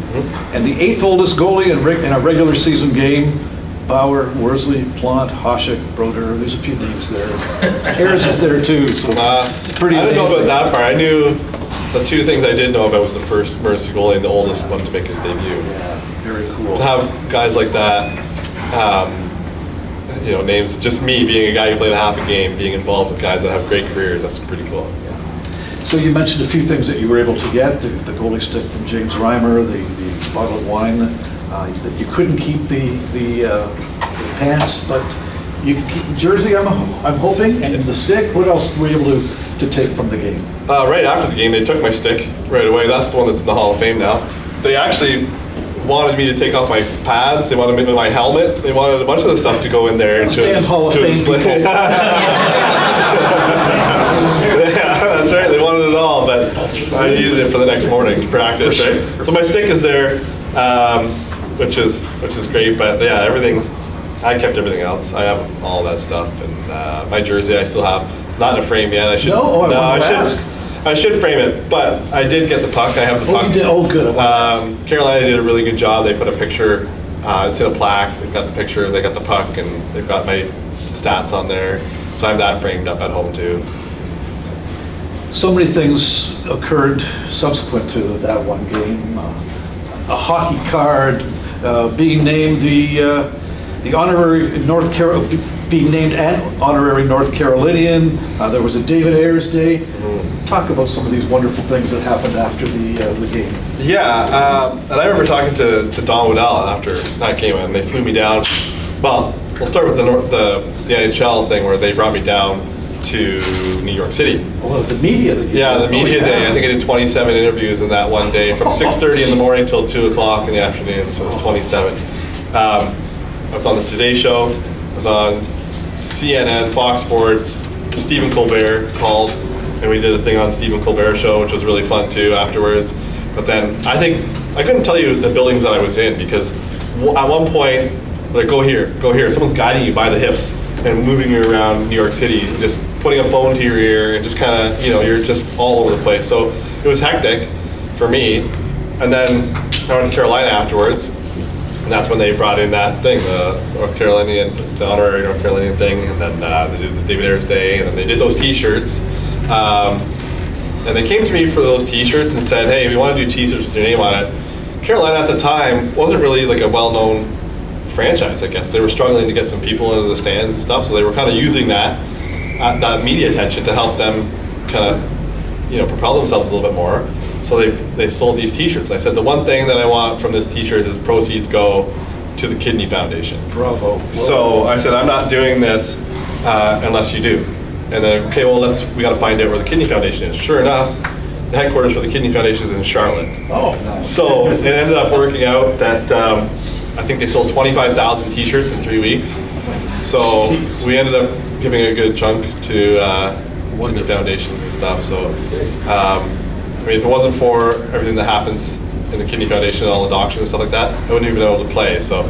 and the 8th oldest goalie in a regular season game. Bauer, Worsley, Plant, Hasek, Broder, there's a few names there. Ayres is there too, so pretty I didn't know amazing. about that part. I knew the two things I did know about was the first emergency goalie and the oldest one to make his debut. Yeah, very cool. To have guys like that, names, just me being a guy who played a half a game, being involved with guys that have great careers, that's pretty cool. So you mentioned a few things that you were able to get, the goalie stick from James Reimer, the bottle of wine, that you couldn't keep the pants, but you could keep the jersey, I'm hoping, and the stick. What else were you able to take from the game? Right after the game, they took my stick right away. That's the one that's in the Hall of Fame now. They actually wanted me to take off my pads. They wanted me to my helmet. They wanted a bunch of the stuff to go in there and Damn Hall of Fame display. people. Yeah, that's right. They wanted it all, but I needed it for the next morning to practice, right? So my stick is there, which is great. But yeah, everything. I kept everything else. I have all that stuff, and my jersey I still have. Not in a frame yet. I should. I should frame it, but I did get the puck. I have the puck. You did? Oh, good. Carolina did a really good job. They put a picture. It's in a plaque. They've got the picture. They got the puck, and they've got my stats on there. So I have that framed up at home too. So many things occurred subsequent to that one game. A hockey card, being named the honorary being named an honorary North Carolinian. There was a David Ayres Day. Talk about some of these wonderful things that happened after the game. Yeah, and I remember talking to Don Waddell after that game, and they flew me down. Well, we'll start with the NHL thing where they brought me down to New York City. Oh, the media. Yeah, the media day. I think I did 27 interviews in that one day, from 6:30 in the morning till 2 o'clock in the afternoon. So it was 27. I was on the Today Show. I was on CNN, Fox Sports. Stephen Colbert called, and we did a thing on Stephen Colbert's show, which was really fun too afterwards. But then I couldn't tell you the buildings that I was in, because at one point, like, go here, someone's guiding you by the hips and moving you around New York City, just putting a phone to your ear and just kind of, you're just all over the place. So it was hectic for me. And then I went to Carolina afterwards, and that's when they brought in that thing, the the honorary North Carolinian thing, and then they did the David Ayres Day, and then they did those T-shirts. And they came to me for those T-shirts and said, hey, we want to do T-shirts with your name on it. Carolina at the time wasn't really like a well-known franchise, I guess. They were struggling to get some people into the stands and stuff, so they were kind of using that media attention to help them kind of, propel themselves a little bit more. So they sold these T-shirts. I said, the one thing that I want from this T-shirt is proceeds go to the Kidney Foundation. Bravo. So I said, I'm not doing this unless you do. And then, okay, well, we got to find out where the Kidney Foundation is. Sure enough, the headquarters for the Kidney Foundation is in Charlotte. Oh, nice. So it ended up working out that I think they sold 25,000 T-shirts in 3 weeks. So we ended up giving a good chunk to Kidney Foundations and stuff. So, if it wasn't for everything that happens in the Kidney Foundation and all the doctors and stuff like that, I wouldn't even been able to play. So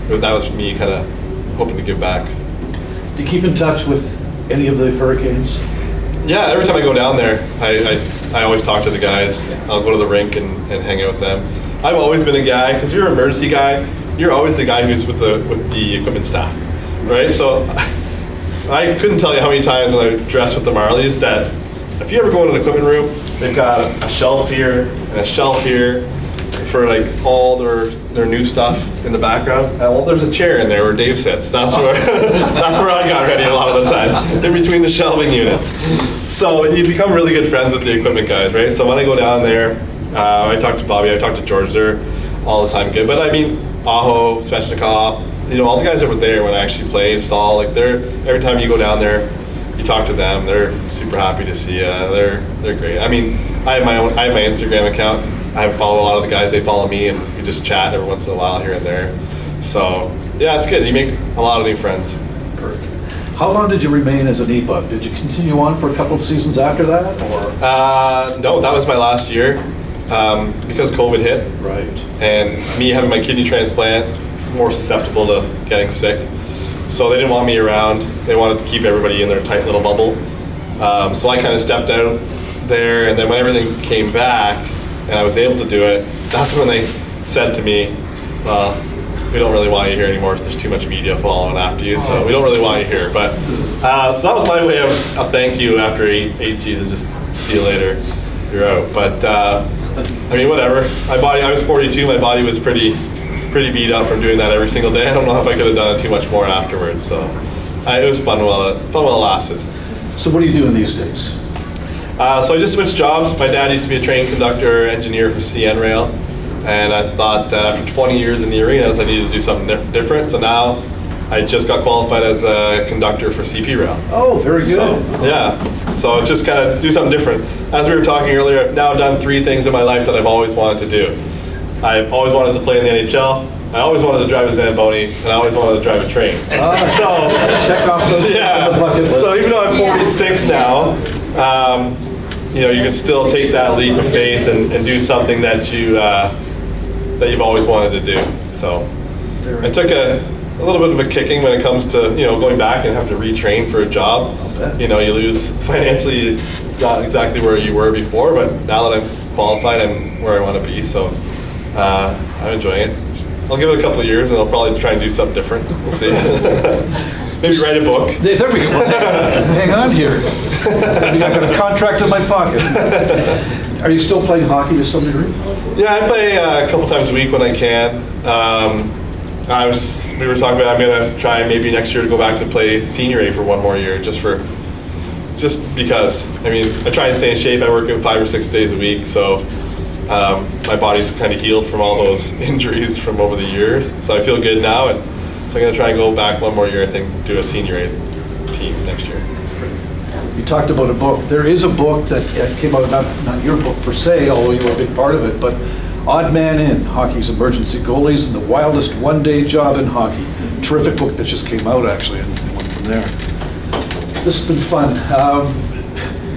that was me kind of hoping to give back. Do you keep in touch with any of the Hurricanes? Yeah, every time I go down there, I always talk to the guys. I'll go to the rink and hang out with them. I've always been a guy, because you're an emergency guy, you're always the guy who's with the equipment staff, right? So I couldn't tell you how many times when I dressed with the Marlies that if you ever go into an equipment room, they've got a shelf here and a shelf here for like all their new stuff in the background. Well, there's a chair in there where Dave sits. That's where that's where I got ready a lot of the times, in between the shelving units. So you become really good friends with the equipment guys, right? So when I go down there, I talk to Bobby, I talk to George, they're all the time good. But I mean, Aho, Svechnikov, all the guys that were there when I actually played, Stahl, like every time you go down there, you talk to them, they're super happy to see you. They're great. I mean, I have my Instagram account. I follow a lot of the guys, they follow me, and we just chat every once in a while here and there. So yeah, it's good. You make a lot of new friends. Perfect. How long did you remain as an e-bug? Did you continue on for a couple of seasons after that, or? No, that was my last year, because COVID hit. Right. And me having my kidney transplant, more susceptible to getting sick. So they didn't want me around. They wanted to keep everybody in their tight little bubble. So I kind of stepped out there, and then when everything came back and I was able to do it, that's when they said to me, well, we don't really want you here anymore because there's too much media following after you, so we don't really want you here. But so that was my way of a thank you after eight seasons, just see you later, you're out. But I mean, whatever. I was 42, my body was pretty beat up from doing that every single day. I don't know if I could have done it too much more afterwards. So it was fun while it lasted. So what are you doing these days? So I just switched jobs. My dad used to be a train conductor, engineer for CN Rail, and I thought that after 20 years in the arenas, I needed to do something different. So now I just got qualified as a conductor for CP Rail. Oh, very good. So, yeah, so just kind of do something different. As we were talking earlier, I've now done 3 things in my life that I've always wanted to do. I've always wanted to play in the NHL, I always wanted to drive a Zamboni, and I always wanted to drive a train. So check off those yeah. on the bucket list. So even though I'm 46 now, you can still take that leap of faith and do something that you've always wanted to do. So I took a little bit of a kicking when it comes to going back and having to retrain for a job. You lose financially. It's not exactly where you were before, but now that I'm qualified, I'm where I want to be. So I'm enjoying it. I'll give it a couple of years, and I'll probably try and do something different. We'll see. Maybe write a book. There we go. Hang on here. I got a contract in my pocket. Are you still playing hockey to some degree? Yeah, I play a couple times a week when I can. We were talking about I'm going to try maybe next year to go back to play senior A for one more year, just because. I mean, I try and stay in shape. I work out 5 or 6 days a week, so my body's kind of healed from all those injuries from over the years. So I feel good now, and So I'm going to try and go back one more year, I think, do a senior A team next year. You talked about a book. There is a book that came out, not your book per se, although you were a big part of it, but Odd Man In, Hockey's Emergency Goalies and the Wildest One-Day Job in Hockey. Terrific book that just came out, actually, and went from there. This has been fun.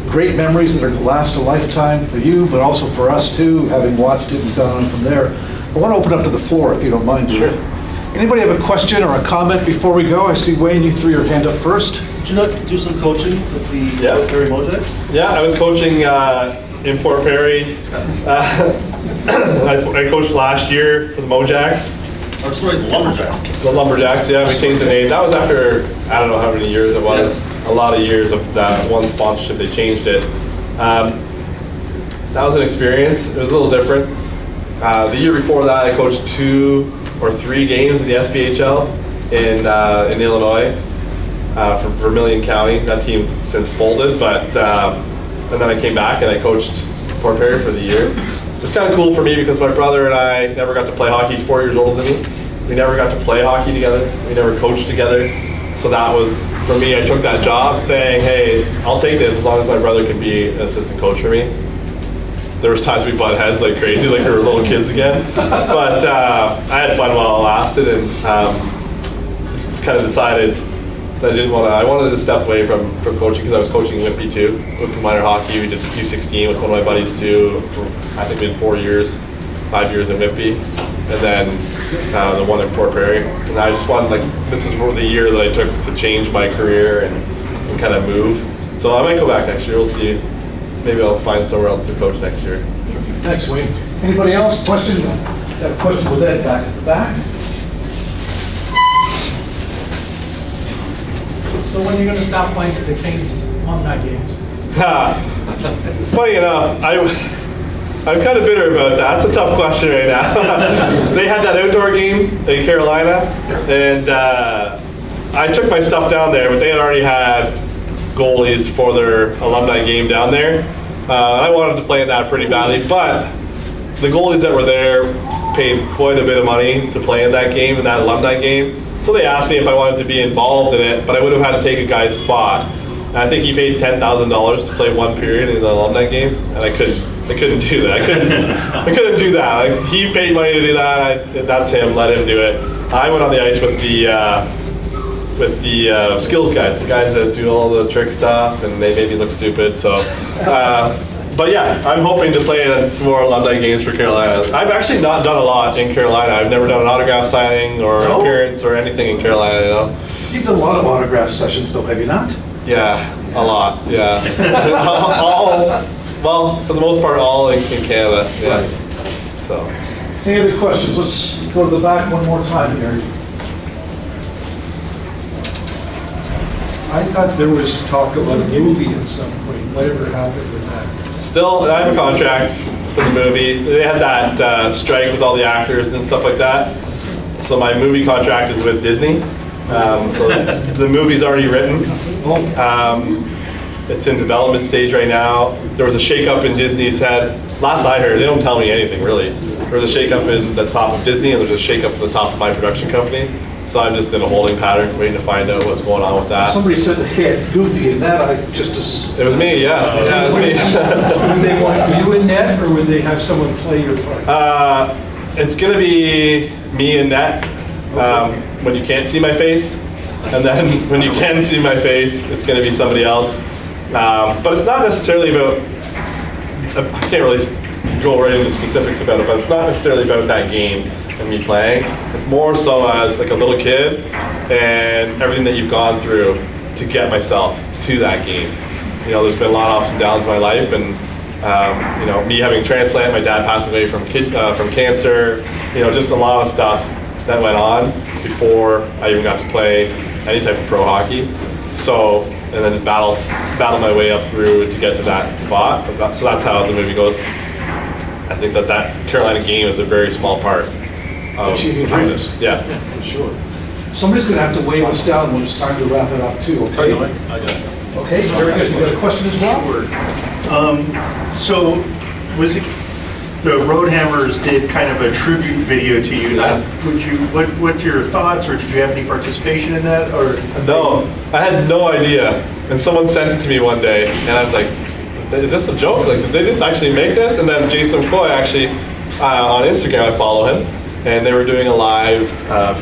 Great memories that are going to last a lifetime for you, but also for us too, having watched it and gone on from there. I want to open up to the floor, if you don't mind. Sure. Anybody have a question or a comment before we go? I see Wayne, you threw your hand up first. Did you not do some coaching with the Yeah. Port Perry Mojax? Yeah, I was coaching in Port Perry. I coached last year for the Mojax. Or sorry, the Lumberjacks. The Lumberjacks, yeah, we changed the name. That was after, I don't know how many years it was. A lot of years of that one sponsorship, they changed it. That was an experience. It was a little different. The year before that, I coached 2 or 3 games in the SPHL in Illinois for Vermilion County. That team since folded, but and then I came back and I coached Port Perry for the year. It was kind of cool for me because my brother and I never got to play hockey. He's 4 years older than me. We never got to play hockey together. We never coached together. So that was, for me, I took that job saying, hey, I'll take this as long as my brother can be an assistant coach for me. There was times we butt heads like crazy, like we were little kids again. But I had fun while it lasted, and just kind of decided that I wanted to step away from coaching because I was coaching Whitby too, Whitby minor hockey. We did U16 with one of my buddies too. For, I think we had 4 years, 5 years in Whitby, and then the one in Port Perry. And I just wanted, like, this is the year that I took to change my career and kind of move. So I might go back next year. We'll see. Maybe I'll find somewhere else to coach next year. Thanks, Wayne. Anybody else? Question? Got a question with Ed back at the back. So when are you going to stop playing for the Kings alumni games? Funny enough, I'm kind of bitter about that. It's a tough question right now. They had that outdoor game in Carolina, and I took my stuff down there, but they had already had goalies for their alumni game down there. I wanted to play in that pretty badly, but the goalies that were there paid quite a bit of money to play in that game, in that alumni game. So they asked me if I wanted to be involved in it, but I would have had to take a guy's spot. And I think he paid $10,000 to play 1 period in the alumni game, and I couldn't do that. I couldn't do that. Like, he paid money to do that. That's him. Let him do it. I went on the ice with the skills guys, the guys that do all the trick stuff, and they made me look stupid. So, but yeah, I'm hoping to play in some more alumni games for Carolina. I've actually not done a lot in Carolina. I've never done an autograph signing or an appearance or anything in Carolina. You know. You've done a lot of autograph sessions, though, have you not? Yeah, a lot. Yeah, well, for the most part, all in Canada. Yeah. Right. So. Any other questions? Let's go to the back one more time here. I thought there was talk about a movie at some point. Whatever happened with that? Still, I have a contract for the movie. They had that strike with all the actors and stuff like that. So my movie contract is with Disney. So the movie's already written. It's in development stage right now. There was a shakeup in Disney's head. Last I heard, they don't tell me anything really. There was a shakeup in the top of Disney, and there's a shakeup at the top of my production company. So I'm just in a holding pattern, waiting to find out what's going on with that. Somebody said the head Goofy in that. I just It was me, yeah. Yeah, it was me. Would they want you in net, or would they have someone play your part? It's gonna be me and Net when you can't see my face, and then when you can see my face, it's gonna be somebody else. But it's not necessarily about. I can't really go right into specifics about it, but it's not necessarily about that game and me playing. It's more so as like a little kid and everything that you've gone through to get myself to that game. You know, there's been a lot of ups and downs in my life, and you know, me having a transplant, my dad passing away from cancer, you know, just a lot of stuff that went on before I even got to play any type of pro hockey. So, and then just battle my way up through to get to that spot. So that's how the movie goes. I think that Carolina game is a very small part of Achieving greatness. Yeah. For sure. Somebody's going to have to wave us down when it's time to wrap it up too, okay? I got it. Okay, very good. You got a question as well? So, was it the Roadhammers did kind of a tribute video to you. What's your thoughts, or did you have any participation in that, or? No, I had no idea. And someone sent it to me one day, and I was like, is this a joke? Like, did they just actually make this? And then Jason Coy actually, on Instagram, I follow him, and they were doing a live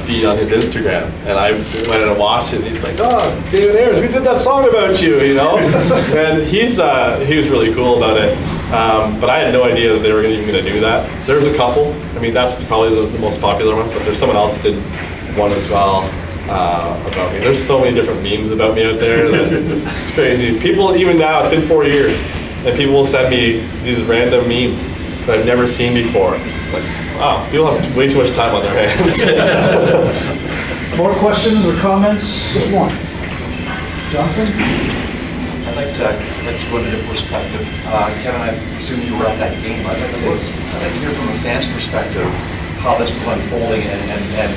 feed on his Instagram. And I went and watched it, and he's like, oh, David Ayres, we did that song about you, you know? And he was really cool about it. But I had no idea that they were even going to do that. There's a couple. I mean, that's probably the most popular one, but there's someone else did one as well about me. There's so many different memes about me out there that it's crazy. People, even now, it's been 4 years, and people will send me these random memes that I've never seen before. Like, wow, people have way too much time on their hands. More questions or comments? Just one. Jonathan? I'd like to go into different perspective. Kevin, I presume you were at that game. I'd like to hear from a fan's perspective how this was unfolding and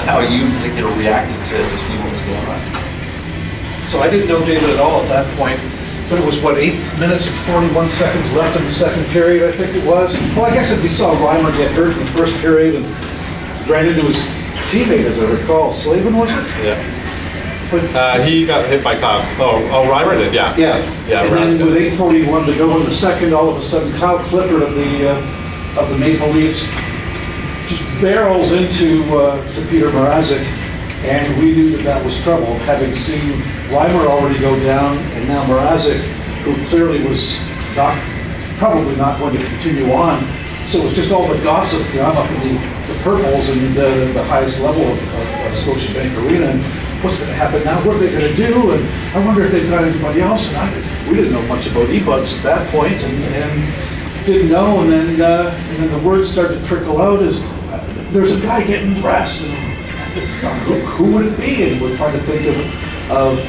how you think they reacted to see what was going on. So I didn't know David at all at that point, but it was, what, 8 minutes and 41 seconds left in the second period, I think it was. Well, I guess if we saw Reimer get hurt in the first period and ran into his teammate, as I recall, Slavin, was it? Yeah. But, he got hit by Cobbs. Oh, Reimer did, yeah. Yeah. Yeah, And then Raska. with 8:41 to go in the second, all of a sudden Kyle Clifford of the Maple Leafs just barrels into to Peter Mrazek, and we knew that was trouble, having seen Reimer already go down, and now Mrazek, who clearly was probably not going to continue on. So it was just all the gossip. I'm up in the purples and the highest level of Scotiabank Arena. And what's going to happen now? What are they going to do? And I wonder if they've got anybody else. And we didn't know much about e-bugs at that point, and didn't know. And then the word started to trickle out as there's a guy getting dressed. And who would it be? And we're trying to think of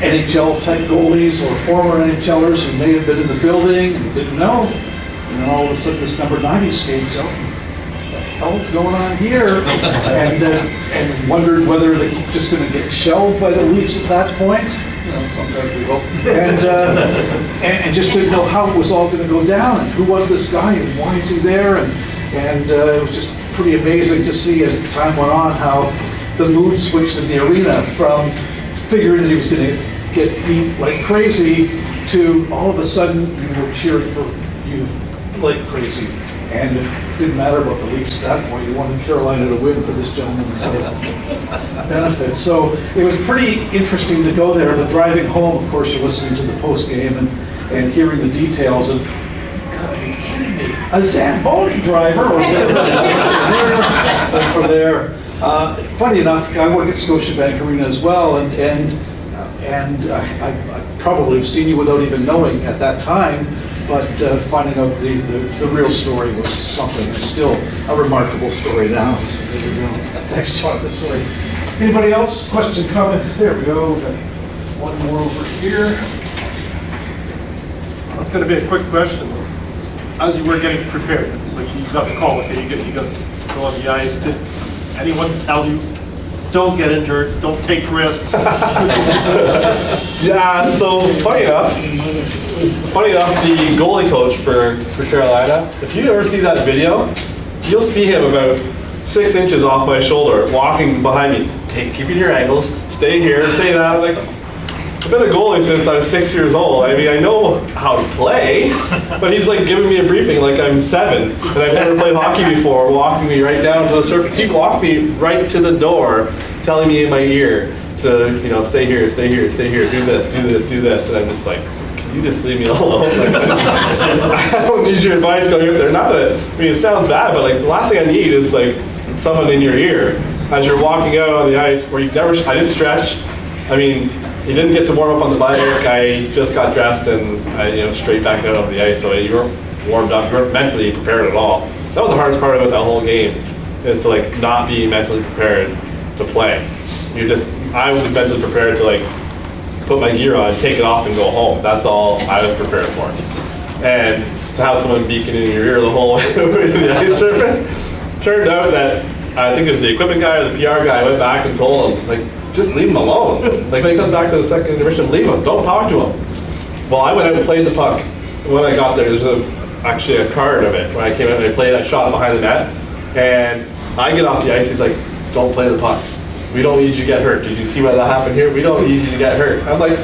NHL type goalies or former NHLers who may have been in the building and didn't know. And then all of a sudden this number 90 skates out. What the hell's going on here? And wondered whether they were just going to get shelved by the Leafs at that point. You know, sometimes we hope. And just didn't know how it was all going to go down and who was this guy and why is he there? And it was just pretty amazing to see as time went on how the mood switched in the arena from figuring that he was going to get beat like crazy to all of a sudden we were cheering for you like crazy. And it didn't matter about the Leafs at that point. You wanted Carolina to win for this gentleman's benefit. So it was pretty interesting to go there. But driving home, of course, you're listening to the post game and hearing the details. And God, are you kidding me? A Zamboni driver or from there. Funny enough, I work at Scotiabank Arena as well, and I probably have seen you without even knowing at that time. But finding out the real story was something. It's still a remarkable story now. So there we go. Thanks, Jonathan. Sorry. Anybody else? Question, comment? There we go. Got one more over here. It's going to be a quick question. As you were getting prepared, like you got the call, okay, you got to go on the ice. Did anyone tell you, don't get injured, don't take risks? Yeah, so funny enough, the goalie coach for Carolina, if you ever see that video, you'll see him about 6 inches off my shoulder, walking behind me. Okay, keeping your angles, stay here, stay that. Like, I've been a goalie since I was 6 years old. I mean, I know how to play, but he's like giving me a briefing like I'm 7 and I've never played hockey before, walking me right down to the surface. He walked me right to the door, telling me in my ear to, you know, stay here, stay here, stay here, do this, do this, do this. And I'm just like, can you just leave me alone? Like, I don't need your advice going up there. Not that, I mean, it sounds bad, but like the last thing I need is like someone in your ear as you're walking out on the ice where I didn't stretch. I mean, you didn't get to warm up on the bike. I just got dressed and straight back out on the ice. So you weren't warmed up. You weren't mentally prepared at all. That was the hardest part about that whole game, is to like not be mentally prepared to play. I was mentally prepared to like put my gear on, take it off, and go home. That's all I was prepared for. And to have someone beacon in your ear the whole way to the ice surface, turned out that I think it was the equipment guy or the PR guy went back and told him, like, just leave him alone. Like when he comes back to the second intermission, leave him. Don't talk to him. Well, I went out and played the puck. When I got there, there's actually a card of it. When I came out and I played, I shot behind the net, and I get off the ice, he's like, don't play the puck. We don't need you to get hurt. Did you see what that happened here? We don't need you to get hurt. I'm like,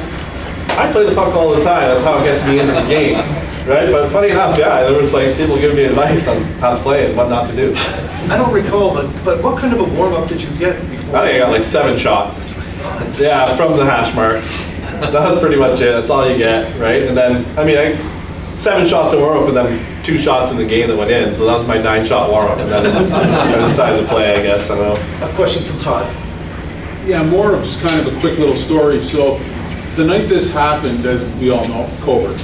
I play the puck all the time. That's how it gets me into the game, right? But funny enough, yeah, there was like people giving me advice on how to play and what not to do. I don't recall, but what kind of a warm-up did you get before? I think I got like 7 shots. Yeah, from the hash marks. That's pretty much it. That's all you get, right? And then, I mean, 7 shots in warm-up and then 2 shots in the game that went in. So that was my 9-shot warm-up. And then I decided to play, I guess. I don't know. A question from Todd. Yeah, more of just kind of a quick little story. So the night this happened, as we all know, COVID.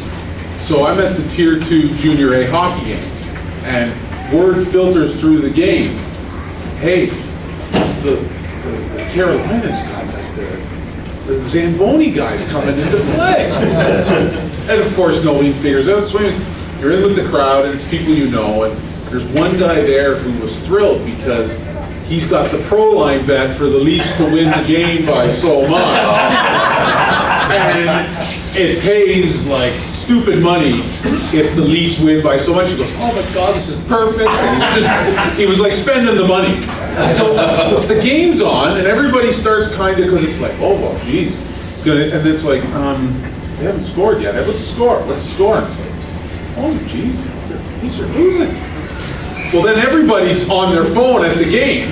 So I'm at the Tier 2 Junior A hockey game, and word filters through the game, hey, the Carolinas got like the Zamboni guys coming into play. And of course nobody figures out. So you're in with the crowd and it's people you know, and there's one guy there who was thrilled because he's got the pro line bet for the Leafs to win the game by so much. And it pays like stupid money if the Leafs win by so much. He goes, oh my God, this is perfect. And he was like spending the money. So the game's on and everybody starts kind of, because it's like, oh, well, geez. It's gonna, and it's like, they haven't scored yet. What's the score? What's the score? And it's like, oh, geez, these are losing. Well, then everybody's on their phone at the game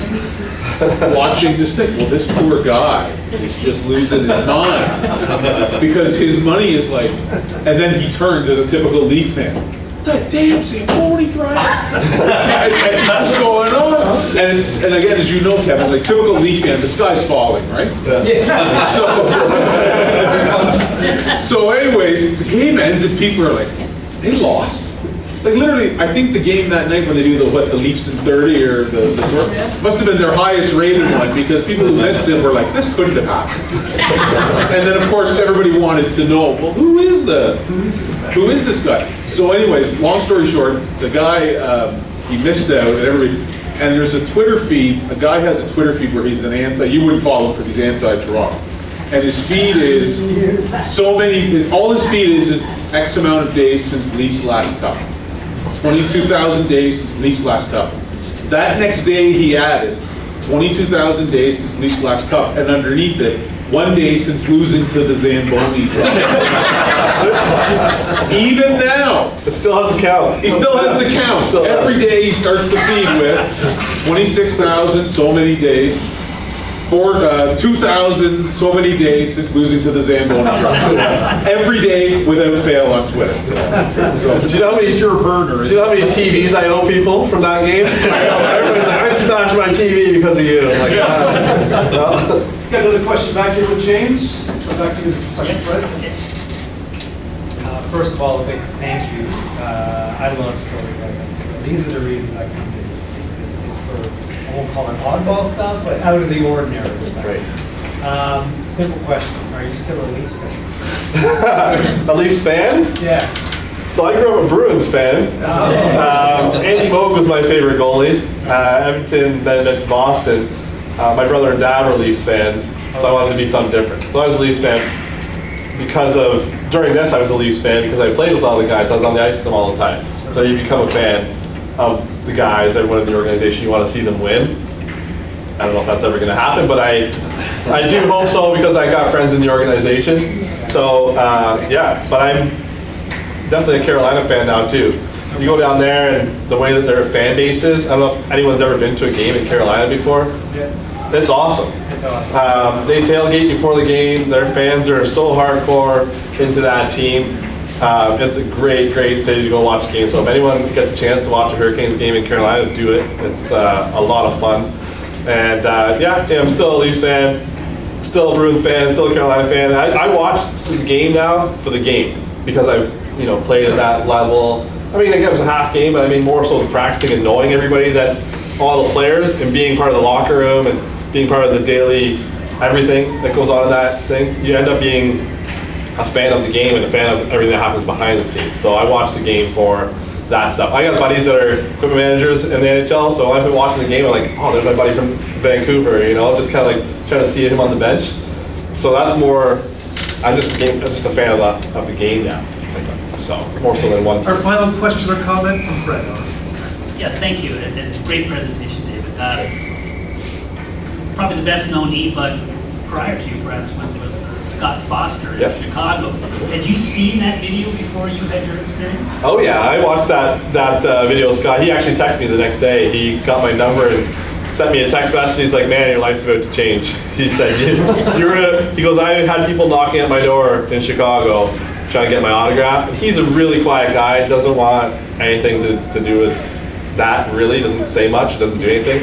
watching this thing. Well, this poor guy is just losing his mind because his money is like, and then he turns as a typical Leaf fan. That damn Zamboni Driver. and what's going on? And again, as you know, Kevin, like typical Leaf fan, the sky's falling, right? Yeah. So anyways, the game ends and people are like, they lost? Like literally, I think the game that night when they do the Leafs in 30 or the sort, must have been their highest rated one because people who missed it were like, this couldn't have happened. And then of course everybody wanted to know, well, who is this guy? So anyways, long story short, the guy, he missed out and everybody, and there's a Twitter feed, a guy has a Twitter feed where he's an you wouldn't follow because he's anti-Toronto. And his feed is all his feed is X amount of days since Leafs last cup. 22,000 days since Leafs last cup. That next day he added 22,000 days since Leafs last cup, and underneath it, 1 day since losing to the Zamboni Driver. Even now. It still has the count. He still has the count. Every day he starts the feed with 26,000 so many days. 2,000 so many days since losing to the Zamboni Driver. Every day without fail on Twitter. Do you know how many TVs I owe people from that game? Everybody's like, I smashed my TV because of you. I'm like, well. Got another question back here with James. Back to you, Fred. First of all, a big thank you. I love stories like that. These are the reasons I come to this. It's for, I won't call it oddball stuff, but out of the ordinary stuff. Right. Simple question. Are you still a Leafs fan? A Leafs fan? Yeah. So I grew up a Bruins fan. Andy Moog was my favorite goalie. Edmonton, then went to Boston. My brother and dad were Leafs fans, so I wanted to be something different. So I was a Leafs fan because of, during this I was a Leafs fan because I played with all the guys. I was on the ice with them all the time. So you become a fan of the guys, everyone in the organization, you want to see them win. I don't know if that's ever going to happen, but I do hope so because I got friends in the organization. So yeah, but I'm definitely a Carolina fan now too. You go down there and the way that their fan base is, I don't know if anyone's ever been to a game in Carolina before. Yeah. It's awesome. It's awesome. They tailgate before the game. Their fans are so hardcore into that team. It's a great, great city to go watch a game. So if anyone gets a chance to watch a Hurricanes game in Carolina, do it. It's a lot of fun. And yeah, I'm still a Leafs fan, still a Bruins fan, still a Carolina fan. I watch the game now for the game because I played at that level. I mean, again, it was a half game, but I mean more so the practicing and knowing everybody, that all the players, and being part of the locker room and being part of the daily everything that goes on in that thing. You end up being a fan of the game and a fan of everything that happens behind the scenes. So I watch the game for that stuff. I got buddies that are equipment managers in the NHL, so I've been watching the game, I'm like, oh, there's my buddy from Vancouver, just kind of like trying to see him on the bench. So that's more, I'm just a fan of the game now. So, more so than one Our team. final question or comment from Fred. Yeah, thank you, and great presentation, David. Probably the best known e-bug prior to you perhaps was Scott Foster in Yep. Chicago. Had you seen that video before you had your experience? Oh yeah, I watched that video of Scott. He actually texted me the next day. He got my number and sent me a text message. He's like, man, your life's about to change. He said, he goes, I had people knocking at my door in Chicago trying to get my autograph. And he's a really quiet guy, doesn't want anything to do with that really, doesn't say much, doesn't do anything.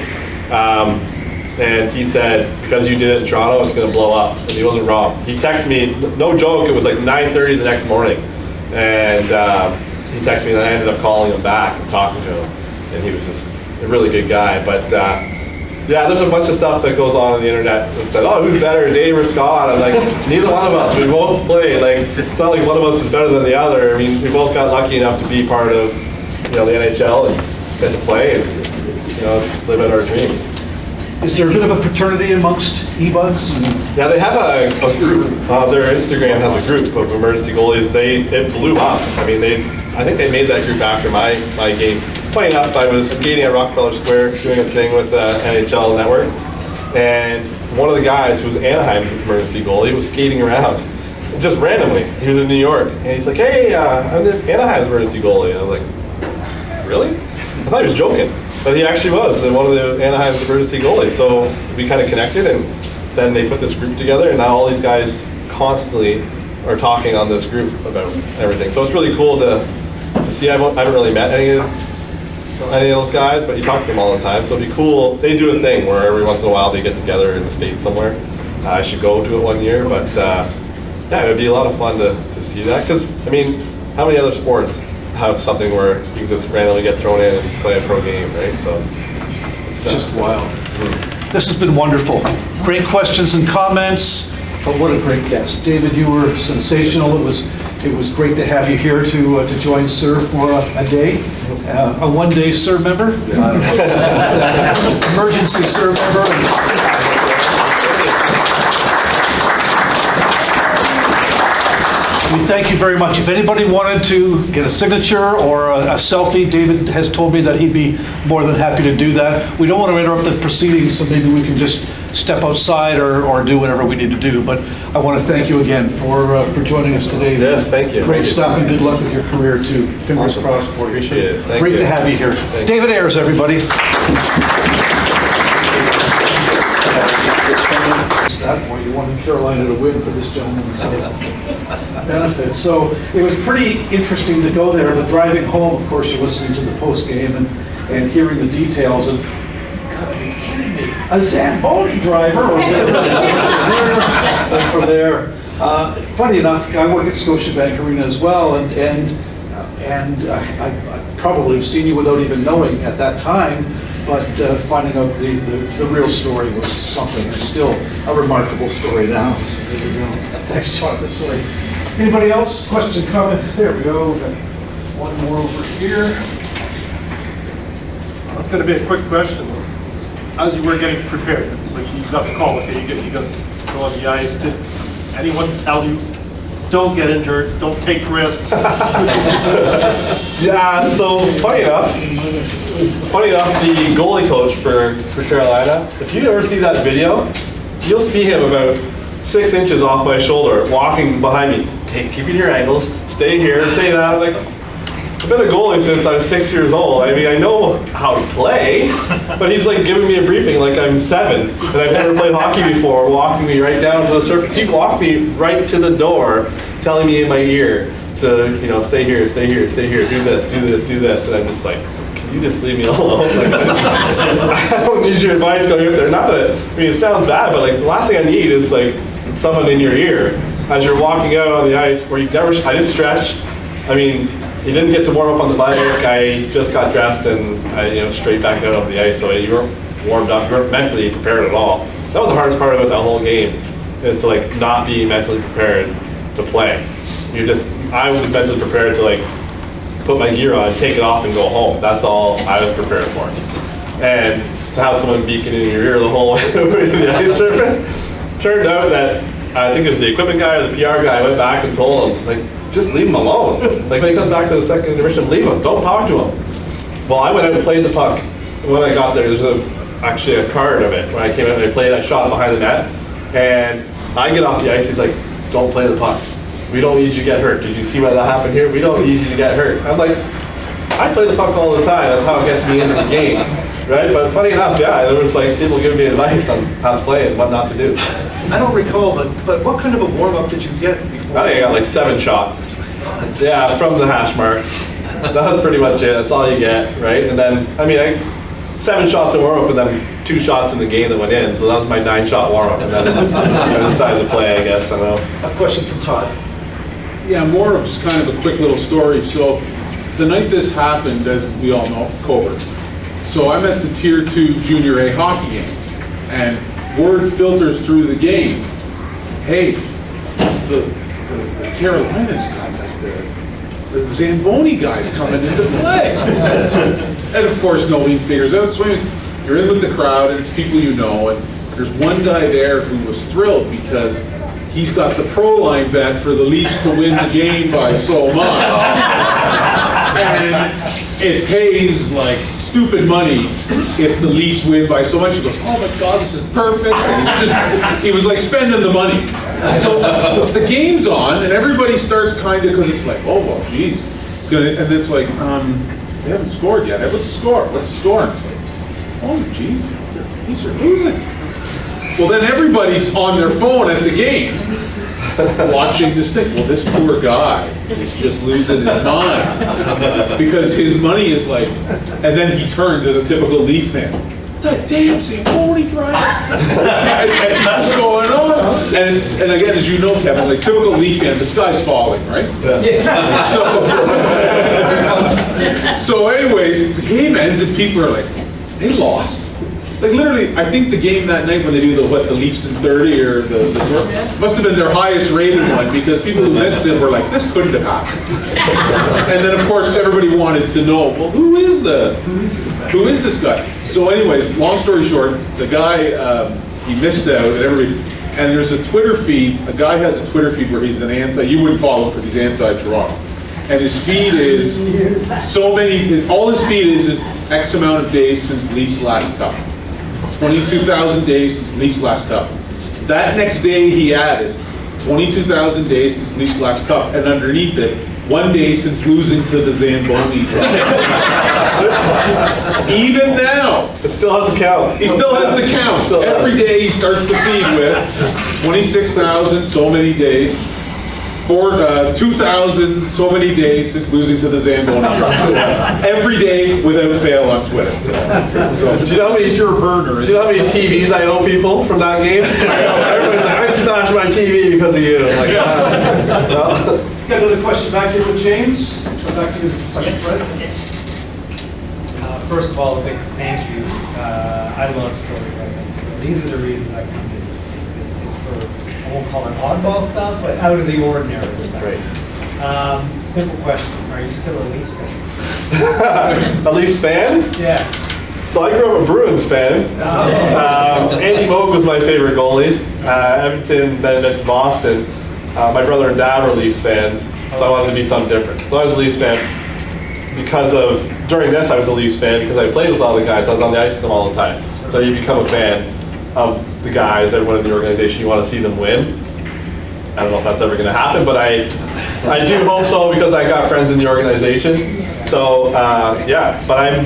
And he said, because you did it in Toronto, it's going to blow up. And he wasn't wrong. He texted me, no joke, it was like 9:30 the next morning. And he texted me, and I ended up calling him back and talking to him. And he was just a really good guy. But yeah, there's a bunch of stuff that goes on the internet that said, oh, who's better, Dave or Scott? I'm like, neither one of us. We both played. Like, it's not like one of us is better than the other. I mean, we both got lucky enough to be part of, the NHL and get to play and, let's live out our dreams. Is there a bit of a fraternity amongst e-bugs? Yeah, they have a group. Their Instagram has a group of emergency goalies. It blew up. I mean, I think they made that group after my game. Funny enough, I was skating at Rockefeller Square doing a thing with the NHL Network, and one of the guys who was Anaheim's emergency goalie was skating around just randomly. He was in New York, and he's like, "Hey, I'm the Anaheim's emergency goalie." And I was like, "Really?" I thought he was joking. But he actually was one of the Anaheim's emergency goalies. So we kind of connected, and then they put this group together, and now all these guys constantly are talking on this group about everything. So it's really cool to see. I haven't really met any of those guys, but you talk to them all the time. So it'd be cool. They do a thing where every once in a while they get together in the States somewhere. I should go to it one year, but yeah, it would be a lot of fun to see that. Because, I mean, how many other sports have something where you can just randomly get thrown in and play a pro game, right? So it's just wild. This has been wonderful. Great questions and comments, but what a great guest. David, you were sensational. It was great to have you here to join SIR for a day. A one-day SIR member, emergency SIR member. We thank you very much. If anybody wanted to get a signature or a selfie, David has told me that he'd be more than happy to do that. We don't want to interrupt the proceedings, so maybe we can just step outside or do whatever we need to do. But I want to thank you again for joining us today. Yes, thank you. Great stuff, and good luck with your career too. Fingers crossed for you. Appreciate it. Thank Great you. to have you here. Thank David Ayres, everybody. That point, you wanted Carolina to win for this gentleman's benefit. So it was pretty interesting to go there, but driving home, of course, you're listening to the post game and hearing the details. And God, are you kidding me? A Zamboni driver from there. Funny enough, I work at Scotiabank Arena as well, and I probably have seen you without even knowing at that time. But finding out the real story was something. It's still a remarkable story now. So there we go. Thanks, Jonathan. Sorry. Anybody else? Question, comment? There we go. Got one more over here. That's going to be a quick question. As you were getting prepared, like you got the call, okay, you got to go on the ice. Did anyone tell you, don't get injured, don't take risks? Yeah, so funny enough, the goalie coach for Carolina, if you ever see that video, you'll see him about 6 inches off my shoulder, walking behind me. Okay, keeping your angles, stay here, stay that. Like, I've been a goalie since I was 6 years old. I mean, I know how to play, but he's like giving me a briefing like I'm 7 and I've never played hockey before, walking me right down to the surface. He walked me right to the door, telling me in my ear to, stay here, stay here, stay here, do this, do this, do this. And I'm just like, can you just leave me alone? Like, I don't need your advice going up there. Not that, it sounds bad, but like the last thing I need is like someone in your ear as you're walking out on the ice where I didn't stretch. I mean, you didn't get to warm up on the bike. I just got dressed and I, straight back out on the ice. So you weren't warmed up. You weren't mentally prepared at all. That was the hardest part about that whole game, is to like not be mentally prepared to play. I was mentally prepared to like put my gear on, take it off, and go home. That's all I was prepared for. And to have someone beacon in your ear the whole way to the ice surface, turned out that I think it was the equipment guy or the PR guy went back and told him, like, just leave him alone. Like when he comes back to the second intermission, leave him. Don't talk to him. Well, I went out and played the puck. When I got there, there's actually a card of it. When I came out and I played, I shot behind the net, and I get off the ice. He's like, "Don't play the puck. We don't need you to get hurt. Did you see what that happened here? We don't need you to get hurt." I'm like, I play the puck all the time. That's how it gets me into the game, right? But funny enough, yeah, there was like people giving me advice on how to play and what not to do. I don't recall, but what kind of a warm-up did you get before? I think I got like 7 shots. Yeah, from the hash marks. That's pretty much it. That's all you get, right? And then, I mean, 7 shots in warm-up and then 2 shots in the game that went in. So that was my 9-shot warm-up. And then I decided to play, I guess. I don't know. A question from Todd. Yeah, more of just kind of a quick little story. So the night this happened, as we all know, COVID. So I'm at the Tier 2 Junior A hockey game, and word filters through the game, hey, the Carolinas got the Zamboni guys coming into play. And of course, nobody figures out. So you're in with the crowd, and it's people you know, and there's one guy there who was thrilled because he's got the pro line bet for the Leafs to win the game by so much. And it pays like stupid money if the Leafs win by so much. He goes, "Oh my God, this is perfect." And he was like spending the money. So the game's on, and everybody starts kind of, because it's like, oh, well, geez. It's gonna, and it's like, they haven't scored yet. What's the score? What's the score? And it's like, oh, geez, these are losing. Well, then everybody's on their phone at the game watching this thing. Well, this poor guy is just losing his mind because his money is like, and then he turns as a typical Leaf fan. That damn Zamboni Driver. and what's going on? And again, as you know, Kevin, like typical Leaf fan, the sky's falling, right? Yeah. So anyways, the game ends and people are like, they lost. Like literally, I think the game that night when they do the Leafs in 30 or the must have been their highest rated one because people who missed it were like, this couldn't have happened. And then of course everybody wanted to know, well, who is this guy? So anyways, long story short, the guy he missed out, and there's a Twitter feed. A guy has a Twitter feed where he's an you wouldn't follow because he's anti-Toronto. And his feed is all his feed is X amount of days since Leafs last cup. 22,000 days since Leafs last cup. That next day he added 22,000 days since Leafs last cup, and underneath it, 1 day since losing to the Zamboni Driver. Even now. It still has the count. He still has the count. Every day he starts the feed with 26,000 so many days. 2,000 so many days since losing to the Zamboni Driver. Every day without fail on Twitter. Do you know how many TVs I owe people from that game? Everybody's like, I smashed my TV because of you. I'm like, well. Got another question back here with James. Back to Fred. First of all, a big thank you. I love stories like this. These are the reasons I come to this. It's for, I won't call it oddball stuff, but out of the ordinary stuff. Right. Simple question. Are you still a Leafs fan? A Leafs fan? Yes. So I grew up a Bruins fan. Andy Moog was my favorite goalie. Edmonton, then went to Boston. My brother and dad were Leafs fans, so I wanted to be something different. So I was a Leafs fan because of, during this I was a Leafs fan because I played with all the guys. I was on the ice with them all the time. So you become a fan of the guys, everyone in the organization, you want to see them win. I don't know if that's ever going to happen, but I do hope so because I got friends in the organization. So yeah, but I'm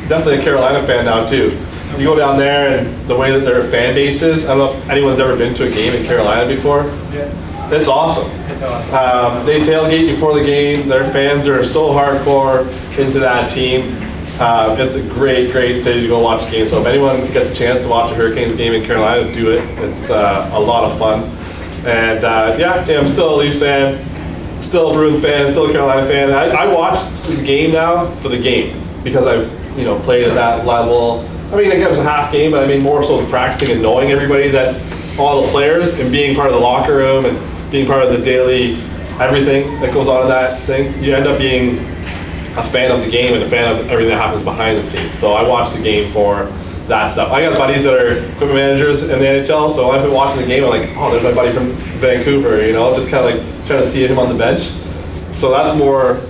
definitely a Carolina fan now too. You go down there and the way that their fan base is, I don't know if anyone's ever been to a game in Carolina before. Yeah. It's awesome. It's awesome. They tailgate before the game. Their fans are so hardcore into that team. It's a great, great city to go watch a game. So if anyone gets a chance to watch a Hurricanes game in Carolina, do it. It's a lot of fun. And yeah, I'm still a Leafs fan, still a Bruins fan, still a Carolina fan. I watch the game now for the game because I've played at that level. I mean, again, it was a half game, but I mean more so the practicing and knowing everybody, that all the players, and being part of the locker room and being part of the daily everything that goes on in that thing. You end up being a fan of the game and a fan of everything that happens behind the scenes. So I watch the game for that stuff. I got buddies that are equipment managers in the NHL, so I've been watching the game, I'm like, oh, there's my buddy from Vancouver, you know, just kind of like trying to see him on the bench. So that's more,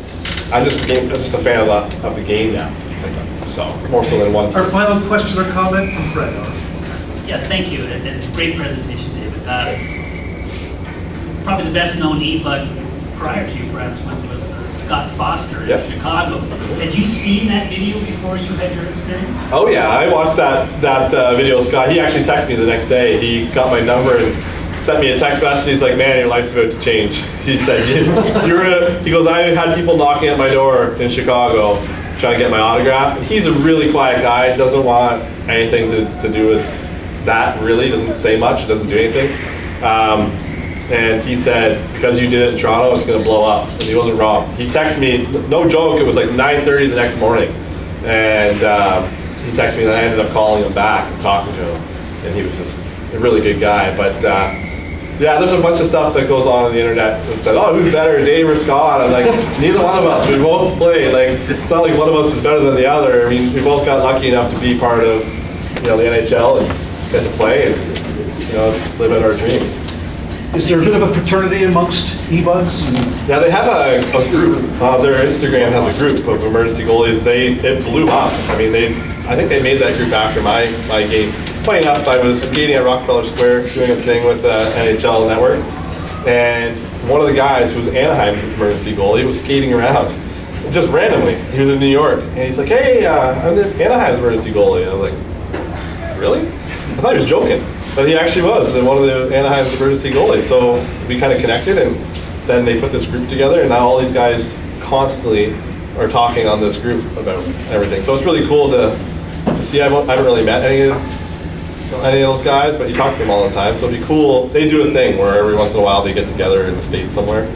I'm just a fan of the game now. So, more so than one. Our final question or comment from Fred. Yeah, thank you. It's a great presentation, David. Probably the best known e-bug prior to you, perhaps, was Scott Foster in Chicago. Had you seen that video before you had your experience? Oh yeah, I watched that video of Scott. He actually texted me the next day. He got my number and sent me a text message. He's like, man, your life's about to change. He said, he goes, I had people knocking at my door in Chicago trying to get my autograph. He's a really quiet guy, doesn't want anything to do with that, really, doesn't say much, doesn't do anything. And he said, because you did it in Toronto, it's going to blow up. And he wasn't wrong. He texted me, no joke, it was like 9:30 the next morning. And he texted me, and I ended up calling him back and talking to him. And he was just a really good guy. But yeah, there's a bunch of stuff that goes on the internet that said, oh, who's better, Dave or Scott? I'm like, neither one of us. We both play. Like, it's not like one of us is better than the other. I mean, we both got lucky enough to be part of, the NHL and get to play and, live out our dreams. Is there a bit of a fraternity amongst e-bugs? Yeah, they have a group. Their Instagram has a group of emergency goalies. It blew up. I mean, I think they made that group after my game. Funny enough, I was skating at Rockefeller Square doing a thing with the NHL Network, and one of the guys who was Anaheim's emergency goalie was skating around just randomly. He was in New York, and he's like, hey, I'm the Anaheim's emergency goalie. And I was like, really? I thought he was joking. But he actually was one of the Anaheim's emergency goalies. So we kind of connected, and then they put this group together, and now all these guys constantly are talking on this group about everything. So it's really cool to see. I haven't really met any of those guys, but you talk to them all the time. So it'd be cool. They do a thing where every once in a while they get together in the States somewhere.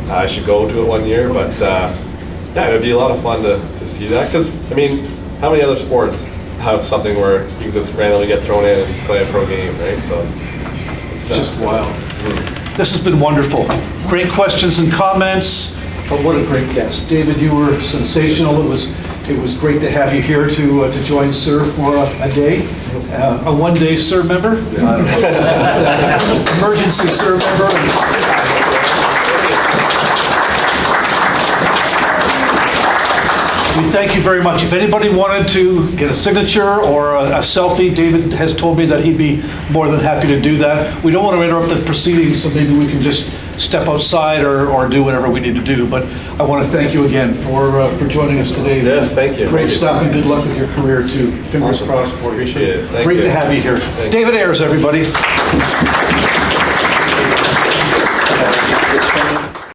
I should go to it one year, but yeah, it would be a lot of fun to see that. Because, I mean, how many other sports have something where you can just randomly get thrown in and play a pro game, right? So it's just wild. This has been wonderful. Great questions and comments. Oh, what a great guest. David, you were sensational. It was great to have you here to join SIR for a day. A one-day SIR member, emergency SIR member. We thank you very much. If anybody wanted to get a signature or a selfie, David has told me that he'd be more than happy to do that. We don't want to interrupt the proceedings, so maybe we can just step outside or do whatever we need to do. But I want to thank you again for joining us today. Yes, thank you. Great stuff, and good luck with your career too. Fingers crossed for you. Appreciate it. Thank Great you. to have you here. David Ayres, everybody.